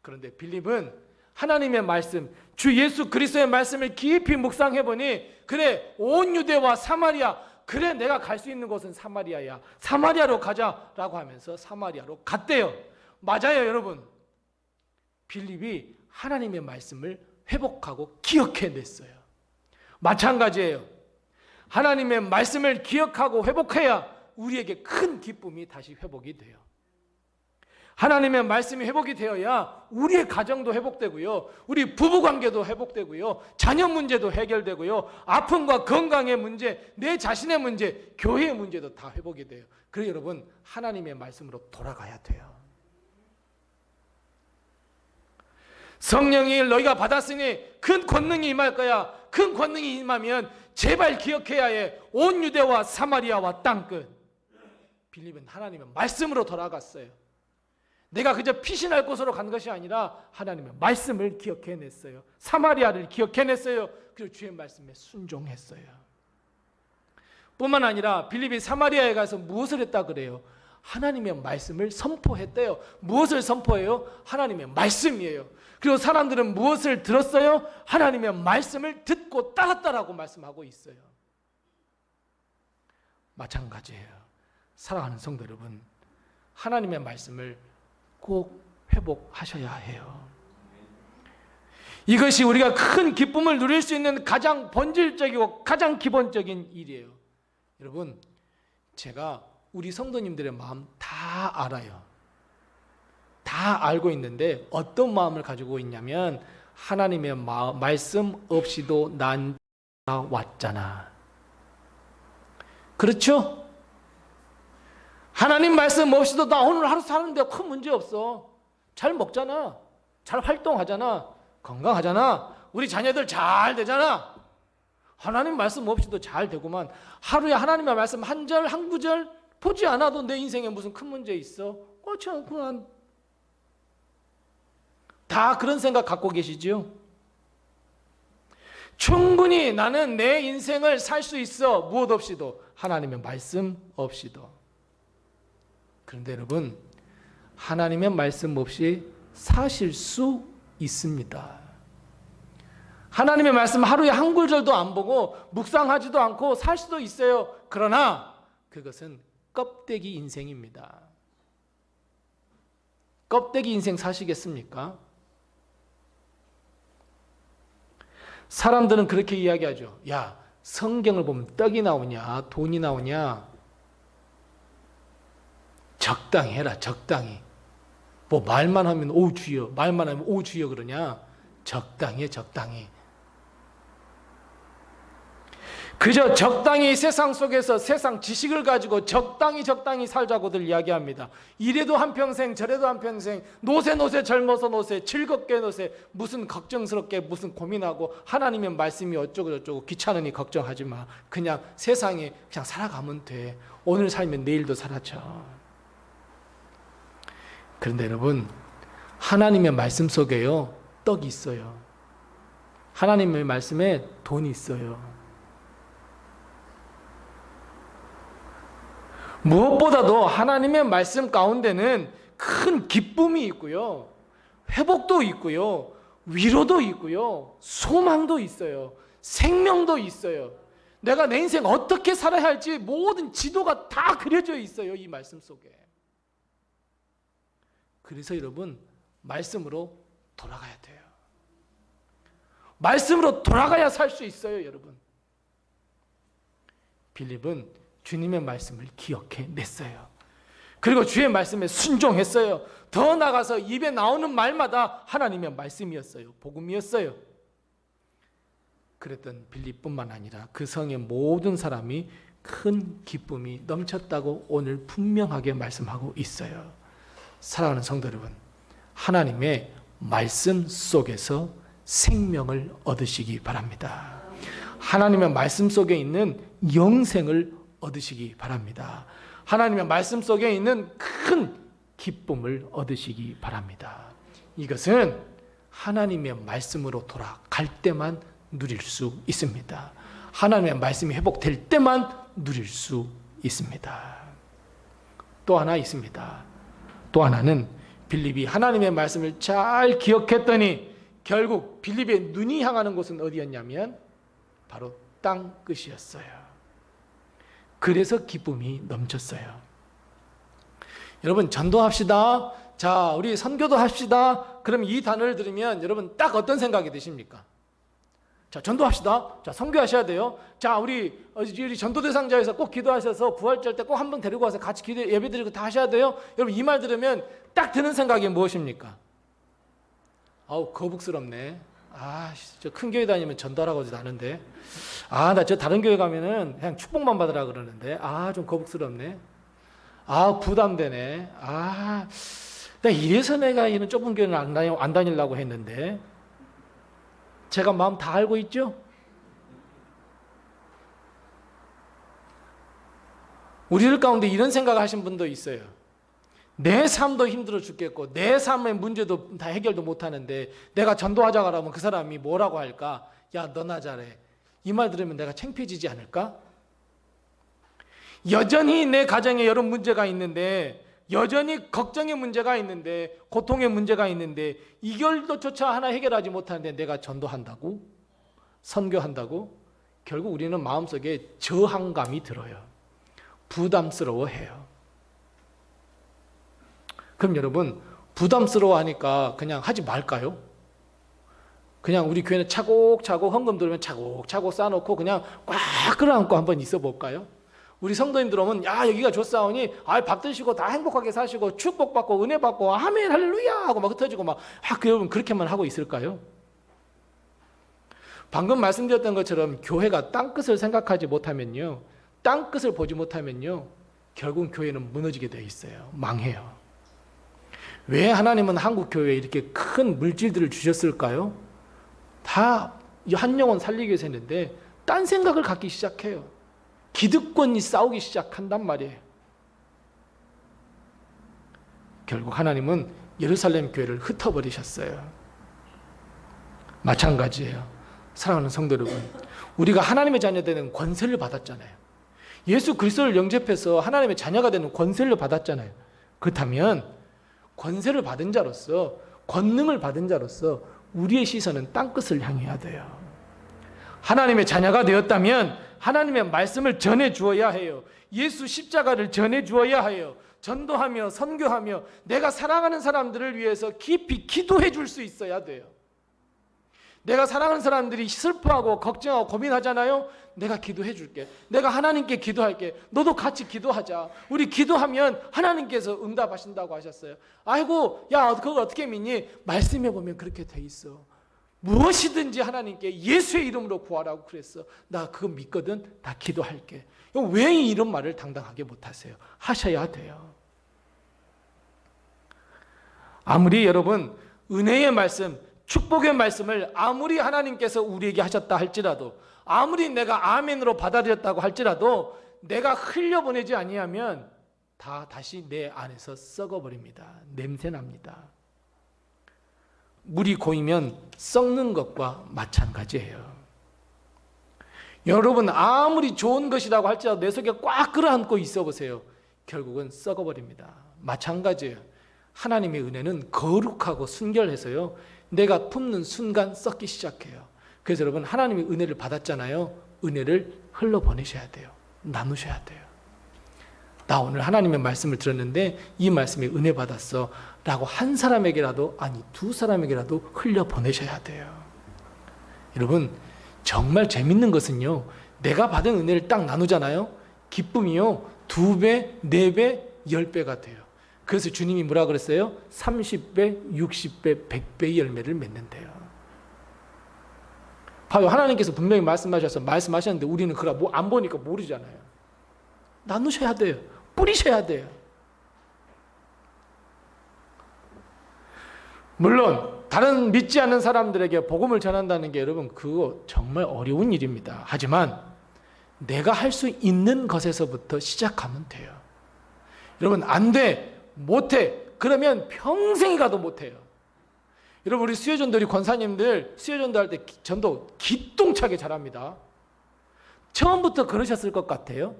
그런데 빌립은 하나님의 말씀, 주 예수 그리스도의 말씀을 깊이 묵상해보니, 그래, 온 유대와 사마리아, 그래, 내가 갈 수 있는 곳은 사마리아야. 사마리아로 가자라고 하면서 사마리아로 갔대요. 맞아요, 여러분. 빌립이 하나님의 말씀을 회복하고 기억해냈어요. 마찬가지예요. 하나님의 말씀을 기억하고 회복해야 우리에게 큰 기쁨이 다시 회복이 돼요. 하나님의 말씀이 회복이 되어야 우리의 가정도 회복되고요, 우리 부부관계도 회복되고요, 자녀 문제도 해결되고요, 아픔과 건강의 문제, 내 자신의 문제, 교회의 문제도 다 회복이 돼요. 그래서 여러분, 하나님의 말씀으로 돌아가야 돼요. 성령이 너희가 받았으니 큰 권능이 임할 거야. 큰 권능이 임하면 제발 기억해야 해. 온 유대와 사마리아와 땅끝. 빌립은 하나님의 말씀으로 돌아갔어요. 내가 그저 피신할 곳으로 간 것이 아니라 하나님의 말씀을 기억해냈어요. 사마리아를 기억해냈어요. 그리고 주의 말씀에 순종했어요. 뿐만 아니라 빌립이 사마리아에 가서 무엇을 했다 그래요? 하나님의 말씀을 선포했대요. 무엇을 선포해요? 하나님의 말씀이에요. 그리고 사람들은 무엇을 들었어요? 하나님의 말씀을 듣고 따랐다라고 말씀하고 있어요. 마찬가지예요. 사랑하는 성도 여러분, 하나님의 말씀을 꼭 회복하셔야 해요. 이것이 우리가 큰 기쁨을 누릴 수 있는 가장 본질적이고 가장 기본적인 일이에요. 여러분, 제가 우리 성도님들의 마음 다 알아요. 다 알고 있는데 어떤 마음을 가지고 있냐면 하나님의 말씀 없이도 난 왔잖아. 그렇죠? 하나님 말씀 없이도 나 오늘 하루 사는데 큰 문제 없어. 잘 먹잖아. 잘 활동하잖아. 건강하잖아. 우리 자녀들 잘 되잖아. 하나님 말씀 없이도 잘 되구만. 하루에 하나님의 말씀 한 절 한 구절 보지 않아도 내 인생에 무슨 큰 문제 있어? 그냥 다 그런 생각 갖고 계시죠? 충분히 나는 내 인생을 살 수 있어. 무엇 없이도, 하나님의 말씀 없이도. 그런데 여러분, 하나님의 말씀 없이 사실 수 있습니다. 하나님의 말씀 하루에 한 구절도 안 보고 묵상하지도 않고 살 수도 있어요. 그러나 그것은 껍데기 인생입니다. 껍데기 인생 사시겠습니까? 사람들은 그렇게 이야기하죠. 야, 성경을 보면 떡이 나오냐 돈이 나오냐? 적당히 해라. 적당히. 뭐 말만 하면 오 주여, 말만 하면 오 주여 그러냐? 적당히 해. 적당히. 그저 적당히 세상 속에서 세상 지식을 가지고 적당히 살자고들 이야기합니다. 이래도 한평생 저래도 한평생, 노세 젊어서 노세, 즐겁게 노세, 무슨 걱정스럽게 무슨 고민하고 하나님의 말씀이 어쩌고 저쩌고 귀찮으니 걱정하지 마. 그냥 세상에 그냥 살아가면 돼. 오늘 살면 내일도 살아쳐. 그런데 여러분, 하나님의 말씀 속에요 떡이 있어요. 하나님의 말씀에 돈이 있어요. 무엇보다도 하나님의 말씀 가운데는 큰 기쁨이 있고요, 회복도 있고요, 위로도 있고요, 소망도 있어요, 생명도 있어요. 내가 내 인생 어떻게 살아야 할지 모든 지도가 다 그려져 있어요, 이 말씀 속에. 그래서 여러분, 말씀으로 돌아가야 돼요. 말씀으로 돌아가야 살 수 있어요, 여러분. 빌립은 주님의 말씀을 기억해 냈어요. 그리고 주의 말씀에 순종했어요. 더 나아가서 입에 나오는 말마다 하나님의 말씀이었어요. 복음이었어요. 그랬던 빌립뿐만 아니라 그 성의 모든 사람이 큰 기쁨이 넘쳤다고 오늘 분명하게 말씀하고 있어요. 사랑하는 성도 여러분, 하나님의 말씀 속에서 생명을 얻으시기 바랍니다. 하나님의 말씀 속에 있는 영생을 얻으시기 바랍니다. 하나님의 말씀 속에 있는 큰 기쁨을 얻으시기 바랍니다. 이것은 하나님의 말씀으로 돌아갈 때만 누릴 수 있습니다. 하나님의 말씀이 회복될 때만 누릴 수 있습니다. 또 하나 있습니다. 또 하나는 빌립이 하나님의 말씀을 잘 기억했더니 결국 빌립의 눈이 향하는 곳은 어디였냐면 바로 땅 끝이었어요. 그래서 기쁨이 넘쳤어요. 여러분, 전도합시다. 자, 우리 선교도 합시다. 그럼 이 단어를 들으면 여러분 딱 어떤 생각이 드십니까? 자, 전도합시다. 자, 선교하셔야 돼요. 자, 우리 전도 대상자에서 꼭 기도하셔서 부활절 때 꼭 한번 데리고 와서 같이 기도 예배드리고 다 하셔야 돼요. 여러분, 이 말 들으면 딱 드는 생각이 무엇입니까? 아우, 거북스럽네. 아, 저 큰 교회 다니면 전도하라고 하지도 않은데, 아, 나 저 다른 교회 가면은 그냥 축복만 받으라 그러는데, 아, 좀 거북스럽네. 아, 부담되네. 아, 나 이래서 내가 이런 좁은 교회는 안 다니려고 했는데, 제가 마음 다 알고 있죠? 우리들 가운데 이런 생각을 하신 분도 있어요. 내 삶도 힘들어 죽겠고 내 삶의 문제도 다 해결도 못하는데 내가 전도하자고 하면 그 사람이 뭐라고 할까? 야, 너나 잘해. 이 말 들으면 내가 창피해지지 않을까? 여전히 내 가정에 여러 문제가 있는데, 여전히 걱정의 문제가 있는데, 고통의 문제가 있는데, 이 결도조차 하나 해결하지 못하는데 내가 전도한다고? 선교한다고? 결국 우리는 마음속에 저항감이 들어요. 부담스러워해요. 그럼 여러분, 부담스러워하니까 그냥 하지 말까요? 그냥 우리 교회는 차곡차곡 헌금 들으면 차곡차곡 쌓아놓고 그냥 꽉 끌어안고 한번 있어 볼까요? 우리 성도님들 오면 야, 여기가 좋사오니 밥 드시고 다 행복하게 사시고 축복받고 은혜 받고 아멘 할렐루야 하고 막 흩어지고 막 여러분 그렇게만 하고 있을까요? 방금 말씀드렸던 것처럼 교회가 땅끝을 생각하지 못하면요, 땅끝을 보지 못하면요, 결국 교회는 무너지게 되어 있어요. 망해요. 왜 하나님은 한국 교회에 이렇게 큰 물질들을 주셨을까요? 다 한 영혼 살리기 위해서 했는데 딴 생각을 갖기 시작해요. 기득권이 싸우기 시작한단 말이에요. 결국 하나님은 예루살렘 교회를 흩어버리셨어요. 마찬가지예요. 사랑하는 성도 여러분, 우리가 하나님의 자녀 되는 권세를 받았잖아요. 예수 그리스도를 영접해서 하나님의 자녀가 되는 권세를 받았잖아요. 그렇다면 권세를 받은 자로서, 권능을 받은 자로서 우리의 시선은 땅끝을 향해야 돼요. 하나님의 자녀가 되었다면 하나님의 말씀을 전해 주어야 해요. 예수 십자가를 전해 주어야 해요. 전도하며 선교하며 내가 사랑하는 사람들을 위해서 깊이 기도해 줄 수 있어야 돼요. 내가 사랑하는 사람들이 슬퍼하고 걱정하고 고민하잖아요. 내가 기도해 줄게. 내가 하나님께 기도할게. 너도 같이 기도하자. 우리 기도하면 하나님께서 응답하신다고 하셨어요. 아이고, 야, 그거 어떻게 믿니? 말씀해 보면 그렇게 돼 있어. 무엇이든지 하나님께 예수의 이름으로 구하라고 그랬어. 나 그거 믿거든. 나 기도할게. 왜 이런 말을 당당하게 못하세요? 하셔야 돼요. 아무리 여러분 은혜의 말씀, 축복의 말씀을 아무리 하나님께서 우리에게 하셨다 할지라도, 아무리 내가 아멘으로 받아들였다고 할지라도 내가 흘려보내지 아니하면 다시 내 안에서 썩어버립니다. 냄새납니다. 물이 고이면 썩는 것과 마찬가지예요. 여러분, 아무리 좋은 것이라고 할지라도 내 속에 꽉 끌어안고 있어 보세요. 결국은 썩어버립니다. 마찬가지예요. 하나님의 은혜는 거룩하고 순결해서요, 내가 품는 순간 썩기 시작해요. 그래서 여러분, 하나님의 은혜를 받았잖아요. 은혜를 흘러보내셔야 돼요. 나누셔야 돼요. 나 오늘 하나님의 말씀을 들었는데 이 말씀에 은혜 받았어 라고 한 사람에게라도, 아니 두 사람에게라도 흘려보내셔야 돼요. 여러분, 정말 재밌는 것은요, 내가 받은 은혜를 딱 나누잖아요. 기쁨이요 2배, 4배, 10배가 돼요. 그래서 주님이 뭐라 그랬어요? 30배, 60배, 100배의 열매를 맺는데요. 봐요. 하나님께서 분명히 말씀하셨는데 우리는 그걸 안 보니까 모르잖아요. 나누셔야 돼요. 뿌리셔야 돼요. 물론 다른 믿지 않는 사람들에게 복음을 전한다는 게 여러분, 그거 정말 어려운 일입니다. 하지만 내가 할 수 있는 것에서부터 시작하면 돼요. 여러분, 안 돼, 못해, 그러면 평생이 가도 못해요. 여러분, 우리 수혜전도, 우리 권사님들 수혜전도 할 때 전도 기똥차게 잘합니다. 처음부터 그러셨을 것 같아요.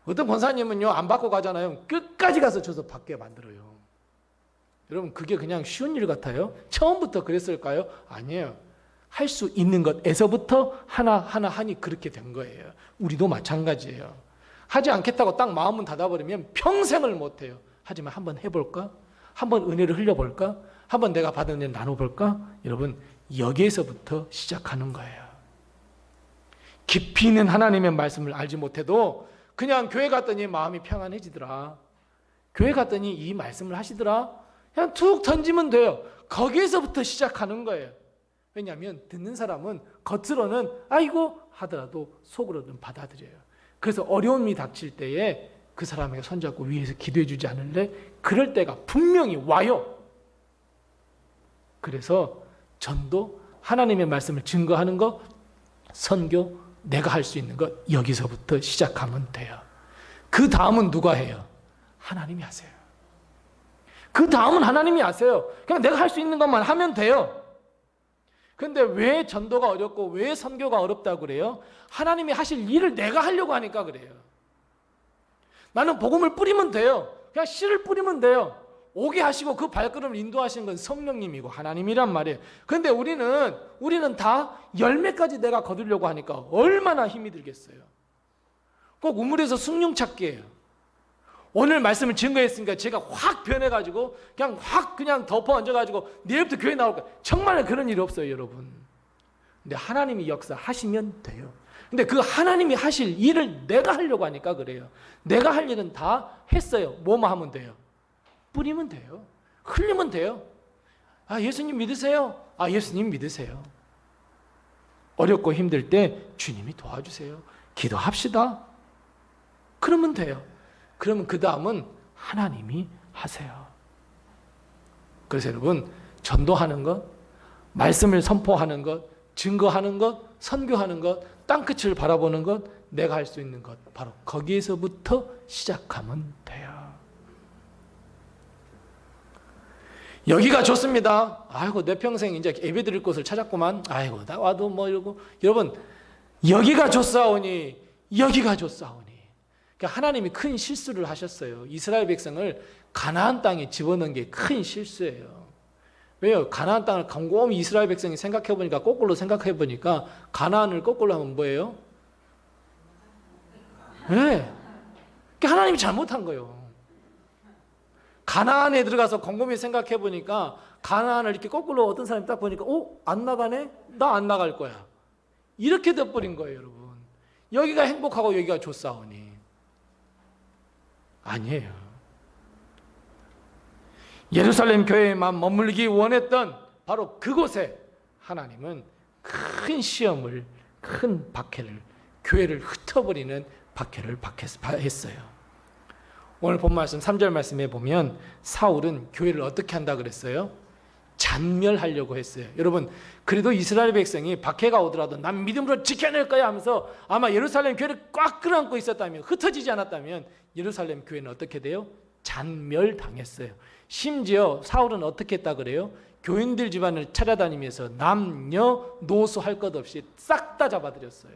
어떤 권사님은요, 안 받고 가잖아요. 끝까지 가서 줘서 받게 만들어요. 여러분, 그게 그냥 쉬운 일 같아요? 처음부터 그랬을까요? 아니에요. 할 수 있는 것에서부터 하나하나 하니 그렇게 된 거예요. 우리도 마찬가지예요. 하지 않겠다고 딱 마음은 닫아버리면 평생을 못해요. 하지만 한번 해볼까? 한번 은혜를 흘려볼까? 한번 내가 받은 은혜를 나눠볼까? 여러분, 여기에서부터 시작하는 거예요. 깊이 있는 하나님의 말씀을 알지 못해도 그냥 교회 갔더니 마음이 평안해지더라. 교회 갔더니 이 말씀을 하시더라. 그냥 툭 던지면 돼요. 거기에서부터 시작하는 거예요. 왜냐하면 듣는 사람은 겉으로는 아이고 하더라도 속으로는 받아들여요. 그래서 어려움이 닥칠 때에 그 사람에게 손잡고 위에서 기도해 주지 않을래? 그럴 때가 분명히 와요. 그래서 전도, 하나님의 말씀을 증거하는 것, 선교, 내가 할 수 있는 것, 여기서부터 시작하면 돼요. 그 다음은 누가 해요? 하나님이 하세요. 그 다음은 하나님이 하세요. 그냥 내가 할 수 있는 것만 하면 돼요. 근데 왜 전도가 어렵고 왜 선교가 어렵다고 그래요? 하나님이 하실 일을 내가 하려고 하니까 그래요. 나는 복음을 뿌리면 돼요. 그냥 씨를 뿌리면 돼요. 오게 하시고 그 발걸음을 인도하시는 건 성령님이고 하나님이란 말이에요. 그런데 우리는 다 열매까지 내가 거두려고 하니까 얼마나 힘이 들겠어요. 꼭 우물에서 숭늉 찾기예요. 오늘 말씀을 증거했으니까 제가 확 변해가지고 그냥 덮어 얹어가지고 내일부터 교회 나올 거예요. 정말 그런 일이 없어요, 여러분. 근데 하나님이 역사하시면 돼요. 근데 그 하나님이 하실 일을 내가 하려고 하니까 그래요. 내가 할 일은 다 했어요. 뭐만 하면 돼요? 뿌리면 돼요. 흘리면 돼요. 아, 예수님 믿으세요? 아, 예수님 믿으세요. 어렵고 힘들 때 주님이 도와주세요. 기도합시다. 그러면 돼요. 그러면 그 다음은 하나님이 하세요. 그래서 여러분, 전도하는 것, 말씀을 선포하는 것, 증거하는 것, 선교하는 것, 땅끝을 바라보는 것, 내가 할 수 있는 것, 바로 거기에서부터 시작하면 돼요. 여기가 좋습니다. 아이고, 내 평생 이제 예배 드릴 곳을 찾았구만. 아이고, 나 와도 뭐 이러고. 여러분, 여기가 좋사오니, 여기가 좋사오니. 그러니까 하나님이 큰 실수를 하셨어요. 이스라엘 백성을 가나안 땅에 집어넣은 게 큰 실수예요. 왜요? 가나안 땅을 곰곰이 이스라엘 백성이 생각해보니까, 거꾸로 생각해보니까 가나안을 거꾸로 하면 뭐예요? 네. 그러니까 하나님이 잘못한 거예요. 가나안에 들어가서 곰곰이 생각해보니까 가나안을 이렇게 거꾸로 어떤 사람이 딱 보니까 안 나가네? 나 안 나갈 거야. 이렇게 돼버린 거예요, 여러분. 여기가 행복하고 여기가 좋사오니. 아니에요. 예루살렘 교회에만 머물기 원했던 바로 그곳에 하나님은 큰 시험을, 큰 박해를, 교회를 흩어버리는 박해를 했어요. 오늘 본 말씀 3절 말씀에 보면 사울은 교회를 어떻게 한다 그랬어요? 잔멸하려고 했어요. 여러분, 그래도 이스라엘 백성이 박해가 오더라도 난 믿음으로 지켜낼 거야 하면서 아마 예루살렘 교회를 꽉 끌어안고 있었다면, 흩어지지 않았다면 예루살렘 교회는 어떻게 돼요? 잔멸당했어요. 심지어 사울은 어떻게 했다 그래요? 교인들 집안을 찾아다니면서 남녀노소 할 것 없이 싹 다 잡아들였어요.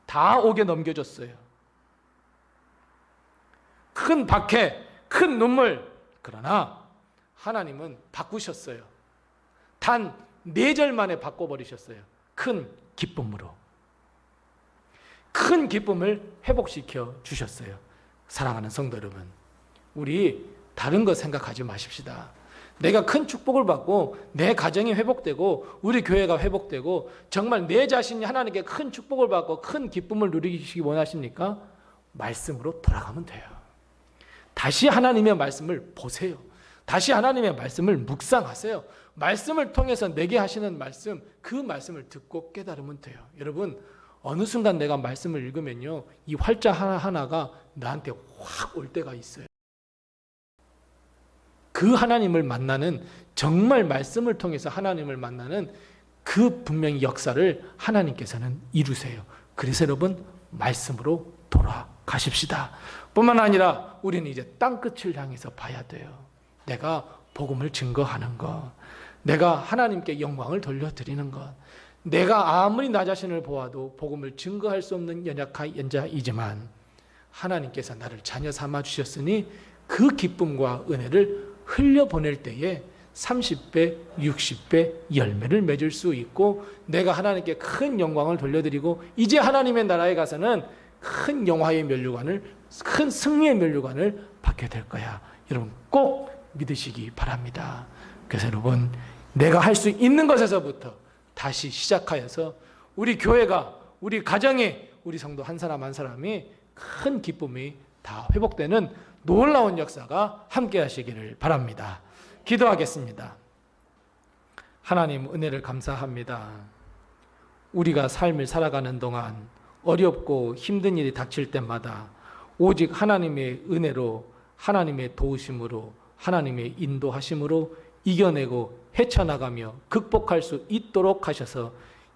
다 옥에 넘겨줬어요. 큰 박해, 큰 눈물. 그러나 하나님은 바꾸셨어요. 단 4절 만에 바꿔버리셨어요. 큰 기쁨으로. 큰 기쁨을 회복시켜 주셨어요. 사랑하는 성도 여러분, 우리 다른 거 생각하지 마십시다. 내가 큰 축복을 받고 내 가정이 회복되고 우리 교회가 회복되고 정말 내 자신이 하나님께 큰 축복을 받고 큰 기쁨을 누리시기 원하십니까? 말씀으로 돌아가면 돼요. 다시 하나님의 말씀을 보세요. 다시 하나님의 말씀을 묵상하세요. 말씀을 통해서 내게 하시는 말씀, 그 말씀을 듣고 깨달으면 돼요. 여러분, 어느 순간 내가 말씀을 읽으면요, 이 활자 하나하나가 나한테 확 올 때가 있어요. 그 하나님을 만나는, 정말 말씀을 통해서 하나님을 만나는 그 분명히 역사를 하나님께서는 이루세요. 그래서 여러분, 말씀으로 돌아가십시다. 뿐만 아니라 우리는 이제 땅끝을 향해서 봐야 돼요. 내가 복음을 증거하는 것, 내가 하나님께 영광을 돌려드리는 것, 내가 아무리 나 자신을 보아도 복음을 증거할 수 없는 연약한 자이지만 하나님께서 나를 자녀 삼아 주셨으니 그 기쁨과 은혜를 흘려보낼 때에 30배, 60배 열매를 맺을 수 있고 내가 하나님께 큰 영광을 돌려드리고 이제 하나님의 나라에 가서는 큰 영화의 면류관을, 큰 승리의 면류관을 받게 될 거야. 여러분 꼭 믿으시기 바랍니다. 그래서 여러분, 내가 할 수 있는 것에서부터 다시 시작하여서 우리 교회가, 우리 가정이, 우리 성도 한 사람 한 사람이 큰 기쁨이 다 회복되는 놀라운 역사가 함께 하시기를 바랍니다. 기도하겠습니다. 하나님, 은혜를 감사합니다. 우리가 삶을 살아가는 동안 어렵고 힘든 일이 닥칠 때마다 오직 하나님의 은혜로, 하나님의 도우심으로, 하나님의 인도하심으로 이겨내고 헤쳐나가며 극복할 수 있도록 하셔서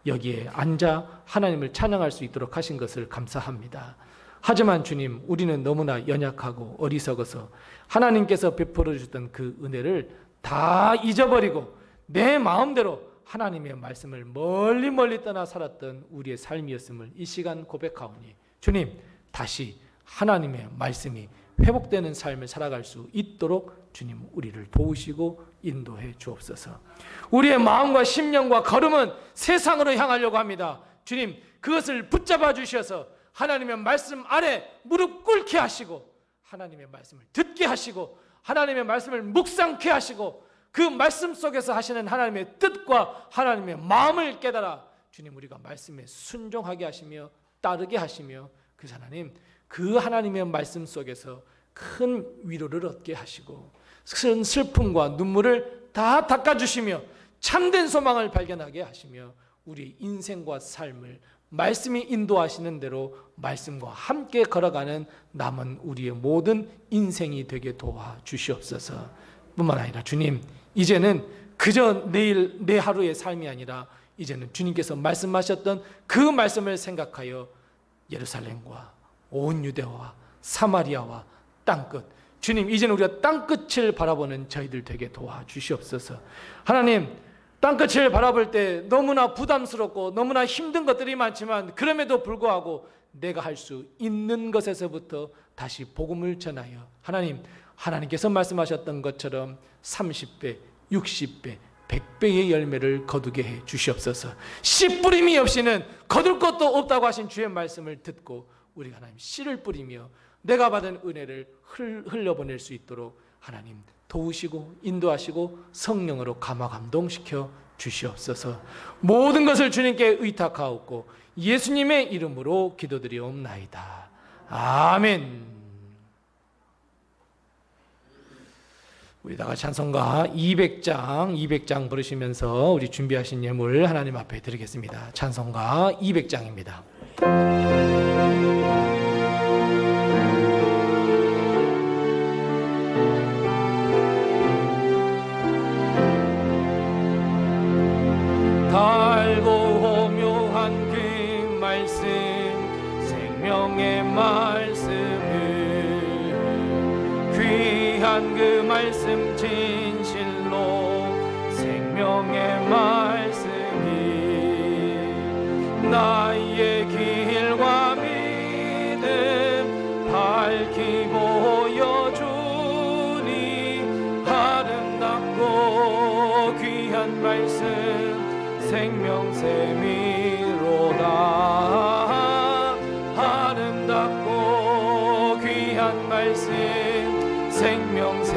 여기에 앉아 하나님을 찬양할 수 있도록 하신 것을 감사합니다. 하지만 주님, 우리는 너무나 연약하고 어리석어서 하나님께서 베풀어 주셨던 그 은혜를 다 잊어버리고 내 마음대로 하나님의 말씀을 멀리 떠나 살았던 우리의 삶이었음을 이 시간 고백하오니 주님, 다시 하나님의 말씀이 회복되는 삶을 살아갈 수 있도록 주님 우리를 도우시고 인도해 주옵소서. 우리의 마음과 심령과 걸음은 세상으로 향하려고 합니다. 주님, 그것을 붙잡아 주셔서 하나님의 말씀 아래 무릎 꿇게 하시고 하나님의 말씀을 듣게 하시고 하나님의 말씀을 묵상케 하시고 그 말씀 속에서 하시는 하나님의 뜻과 하나님의 마음을 깨달아 주님 우리가 말씀에 순종하게 하시며 따르게 하시며 그 하나님, 그 하나님의 말씀 속에서 큰 위로를 얻게 하시고 큰 슬픔과 눈물을 다 닦아주시며 참된 소망을 발견하게 하시며 우리 인생과 삶을 말씀이 인도하시는 대로 말씀과 함께 걸어가는 남은 우리의 모든 인생이 되게 도와주시옵소서. 뿐만 아니라 주님, 이제는 그저 내 하루의 삶이 아니라 이제는 주님께서 말씀하셨던 그 말씀을 생각하여 예루살렘과 온 유대와 사마리아와 땅끝, 주님, 이제는 우리가 땅끝을 바라보는 저희들 되게 도와주시옵소서. 하나님, 땅끝을 바라볼 때 너무나 부담스럽고 너무나 힘든 것들이 많지만 그럼에도 불구하고 내가 할 수 있는 것에서부터 다시 복음을 전하여 하나님께서 말씀하셨던 것처럼 30배, 60배, 100배의 열매를 거두게 해 주시옵소서. 씨 뿌림이 없이는 거둘 것도 없다고 하신 주의 말씀을 듣고 우리가 하나님 씨를 뿌리며 내가 받은 은혜를 흘려보낼 수 있도록 하나님 도우시고 인도하시고 성령으로 감화 감동시켜 주시옵소서. 모든 것을 주님께 의탁하옵고 예수님의 이름으로 기도드리옵나이다. 아멘. 우리 다 같이 찬송가 200장 부르시면서 우리 준비하신 예물 하나님 앞에 드리겠습니다. 찬송가 200장입니다. 달고 오묘한 그 말씀, 생명의 말씀을, 귀한 그 말씀 진실로 생명의 말씀이 나의 길과 믿음 밝히 보여주니 아름답고 귀한 말씀 생명샘이로다. 아름답고 귀한 말씀 생명샘이로다.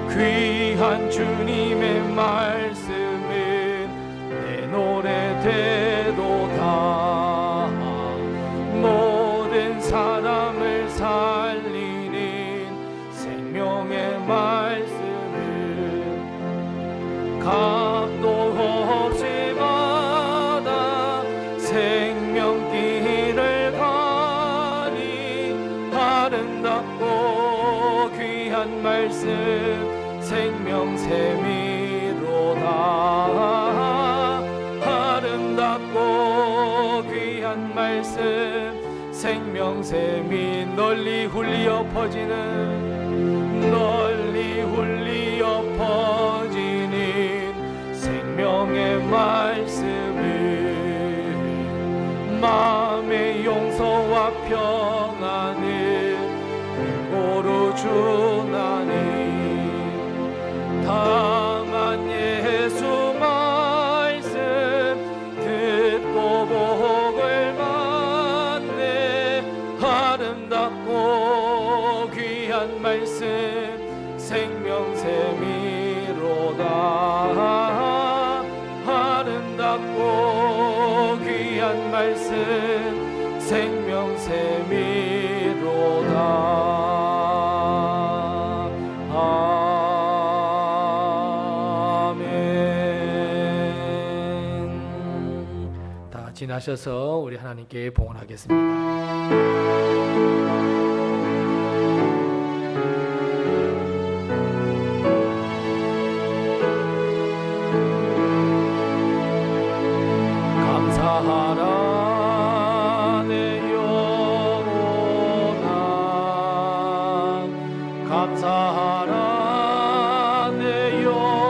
귀한 주님의 말씀은 내 노래 되도다. 모든 사람을 살리는 생명의 말씀 값도 없이 받아 생명길을 가니 아름답고 귀한 말씀 생명샘이로다. 아름답고 귀한 말씀 생명샘이 널리 훌리어 퍼지는 생명의 말씀을 마음의 용서와 평안을 골고루 주나니 당한 예수 말씀 듣고 복을 받네. 아름답고 귀한 말씀 생명샘이로다. 아름답고 귀한 말씀 생명샘이로다. 아멘. 다 지나셔서 우리 하나님께 봉헌하겠습니다. 감사하라 내 영혼아, 감사하라 내 영혼아.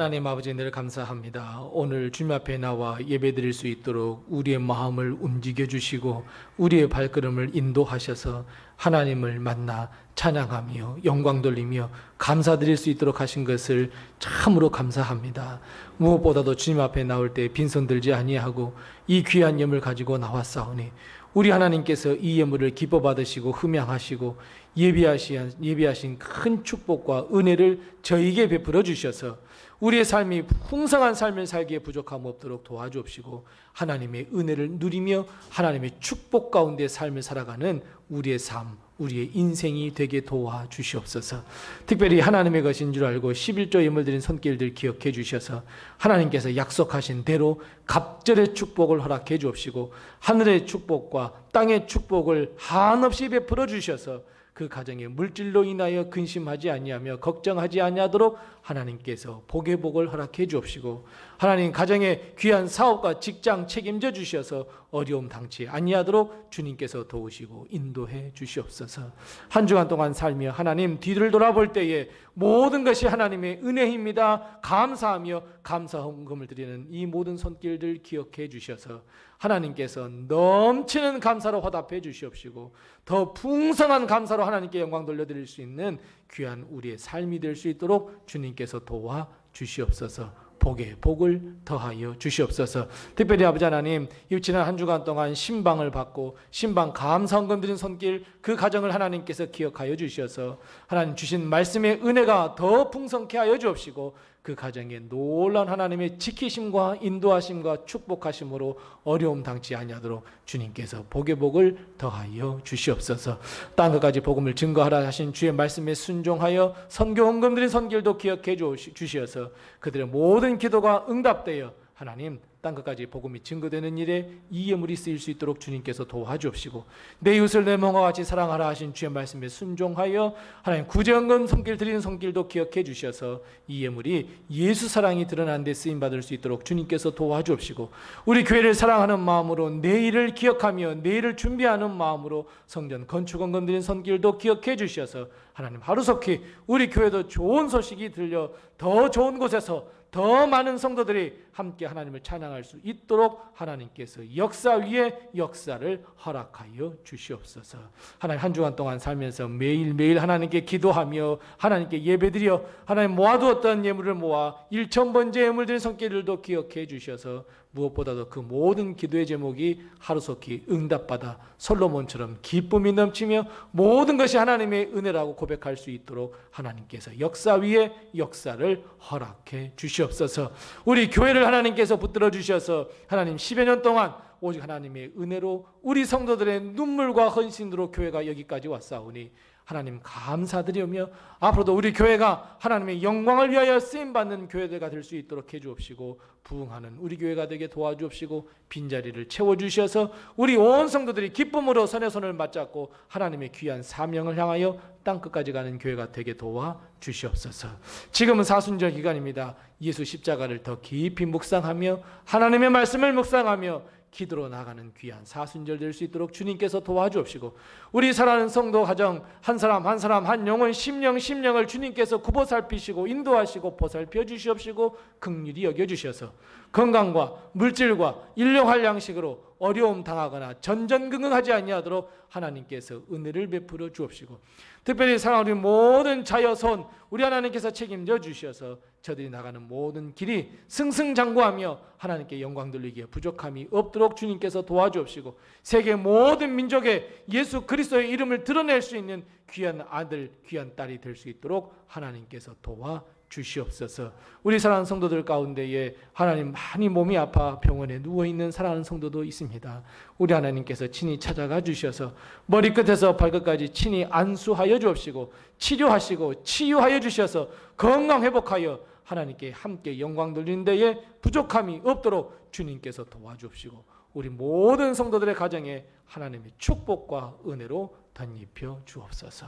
하나님 아버지 늘 감사합니다. 오늘 주님 앞에 나와 예배드릴 수 있도록 우리의 마음을 움직여 주시고 우리의 발걸음을 인도하셔서 하나님을 만나 찬양하며 영광 돌리며 감사드릴 수 있도록 하신 것을 참으로 감사합니다. 무엇보다도 주님 앞에 나올 때 빈손 들지 아니하고 이 귀한 예물 가지고 나왔사오니 우리 하나님께서 이 예물을 기뻐 받으시고 흠양하시고 예비하신 큰 축복과 은혜를 저에게 베풀어 주셔서 우리의 삶이 풍성한 삶을 살기에 부족함 없도록 도와주옵시고 하나님의 은혜를 누리며 하나님의 축복 가운데 삶을 살아가는 우리의 삶, 우리의 인생이 되게 도와주시옵소서. 특별히 하나님의 것인 줄 알고 11조 예물 드린 손길들 기억해 주셔서 하나님께서 약속하신 대로 갑절의 축복을 허락해 주옵시고 하늘의 축복과 땅의 축복을 한없이 베풀어 주셔서 그 가정에 물질로 인하여 근심하지 아니하며 걱정하지 아니하도록 하나님께서 복의 복을 허락해 주옵시고 하나님 가정에 귀한 사업과 직장 책임져 주셔서 어려움 당치 아니하도록 주님께서 도우시고 인도해 주시옵소서. 한 주간 동안 살며 하나님 뒤를 돌아볼 때에 모든 것이 하나님의 은혜입니다. 감사하며 감사 헌금을 드리는 이 모든 손길들 기억해 주셔서 하나님께서 넘치는 감사로 화답해 주시옵시고 더 풍성한 감사로 하나님께 영광 돌려드릴 수 있는 귀한 우리의 삶이 될 수 있도록 주님께서 도와 주시옵소서. 복에 복을 더하여 주시옵소서. 특별히 아버지 하나님 이 지난 한 주간 동안 신방을 받고 신방 감사헌금 드린 손길 그 가정을 하나님께서 기억하여 주셔서 하나님 주신 말씀의 은혜가 더 풍성케 하여 주옵시고 그 가정에 놀라운 하나님의 지키심과 인도하심과 축복하심으로 어려움 당치 아니하도록 주님께서 복의 복을 더하여 주시옵소서. 땅 끝까지 복음을 증거하라 하신 주의 말씀에 순종하여 선교 헌금 드린 손길도 기억해 주시어서 그들의 모든 기도가 응답되어 하나님 땅 끝까지 복음이 증거되는 일에 이 예물이 쓰일 수 있도록 주님께서 도와주옵시고 내 이웃을 내 몸과 같이 사랑하라 하신 주의 말씀에 순종하여 하나님 구제헌금 손길 드리는 손길도 기억해 주셔서 이 예물이 예수 사랑이 드러난 데 쓰임받을 수 있도록 주님께서 도와주옵시고 우리 교회를 사랑하는 마음으로 내일을 기억하며 내일을 준비하는 마음으로 성전 건축헌금 드리는 손길도 기억해 주셔서 하나님 하루속히 우리 교회도 좋은 소식이 들려 더 좋은 곳에서 더 많은 성도들이 함께 하나님을 찬양할 수 있도록 하나님께서 역사 위에 역사를 허락하여 주시옵소서. 하나님 한 주간 동안 살면서 매일매일 하나님께 기도하며 하나님께 예배드려 하나님 모아두었던 예물을 모아 1,000번째 예물 드린 손길들도 기억해 주셔서 무엇보다도 그 모든 기도의 제목이 하루속히 응답받아 솔로몬처럼 기쁨이 넘치며 모든 것이 하나님의 은혜라고 고백할 수 있도록 하나님께서 역사 위에 역사를 허락해 주시옵소서. 우리 교회를 하나님께서 붙들어 주셔서 하나님 10여 년 동안 오직 하나님의 은혜로 우리 성도들의 눈물과 헌신으로 교회가 여기까지 왔사오니 하나님 감사드리며 앞으로도 우리 교회가 하나님의 영광을 위하여 쓰임받는 교회가 될 수 있도록 해주옵시고 부흥하는 우리 교회가 되게 도와주옵시고 빈자리를 채워주셔서 우리 온 성도들이 기쁨으로 손에 손을 맞잡고 하나님의 귀한 사명을 향하여 땅끝까지 가는 교회가 되게 도와주시옵소서. 지금은 사순절 기간입니다. 예수 십자가를 더 깊이 묵상하며 하나님의 말씀을 묵상하며 기도로 나가는 귀한 사순절 될 수 있도록 주님께서 도와주옵시고 우리 사랑하는 성도 가정 한 사람 한 사람 한 영혼 심령을 주님께서 굽어 살피시고 인도하시고 보살펴 주시옵시고 긍휼히 여겨주셔서 건강과 물질과 일용할 양식으로 어려움 당하거나 전전긍긍하지 아니하도록 하나님께서 은혜를 베풀어 주옵시고 특별히 사랑하는 우리 모든 자여손 우리 하나님께서 책임져 주셔서 저들이 나가는 모든 길이 승승장구하며 하나님께 영광 돌리기에 부족함이 없도록 주님께서 도와주옵시고 세계 모든 민족에 예수 그리스도의 이름을 드러낼 수 있는 귀한 아들 귀한 딸이 될 수 있도록 하나님께서 도와주시옵소서. 우리 사랑하는 성도들 가운데에 하나님 많이 몸이 아파 병원에 누워있는 사랑하는 성도도 있습니다. 우리 하나님께서 친히 찾아가 주셔서 머리끝에서 발끝까지 친히 안수하여 주옵시고 치료하시고 치유하여 주셔서 건강 회복하여 하나님께 함께 영광 돌리는 데에 부족함이 없도록 주님께서 도와주옵시고 우리 모든 성도들의 가정에 하나님의 축복과 은혜로 덧입혀 주옵소서.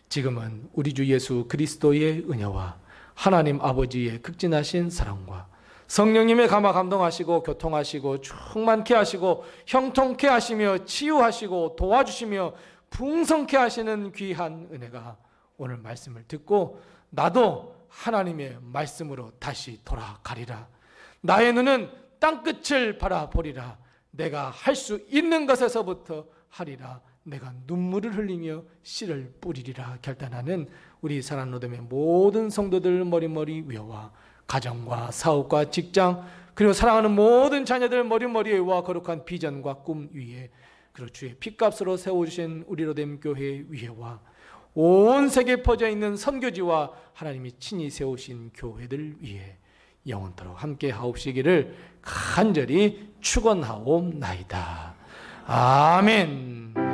지금은 우리 주 예수 그리스도의 은혜와 하나님 아버지의 극진하신 사랑과 성령님의 감화 감동하시고 교통하시고 충만케 하시고 형통케 하시며 치유하시고 도와주시며 풍성케 하시는 귀한 은혜가 오늘 말씀을 듣고 나도 하나님의 말씀으로 다시 돌아가리라. 나의 눈은 땅끝을 바라보리라. 내가 할 수 있는 것에서부터 하리라. 내가 눈물을 흘리며 씨를 뿌리리라 결단하는 우리 사랑하는 로뎀의 모든 성도들 머리머리 위와 가정과 사업과 직장 그리고 사랑하는 모든 자녀들 머리머리 위와 거룩한 비전과 꿈 위에 그리고 주의 핏값으로 세워주신 우리 로뎀 교회 위에와 온 세계에 퍼져 있는 선교지와 하나님이 친히 세우신 교회들 위에 영원토록 함께 하옵시기를 간절히 축원하옵나이다. 아멘.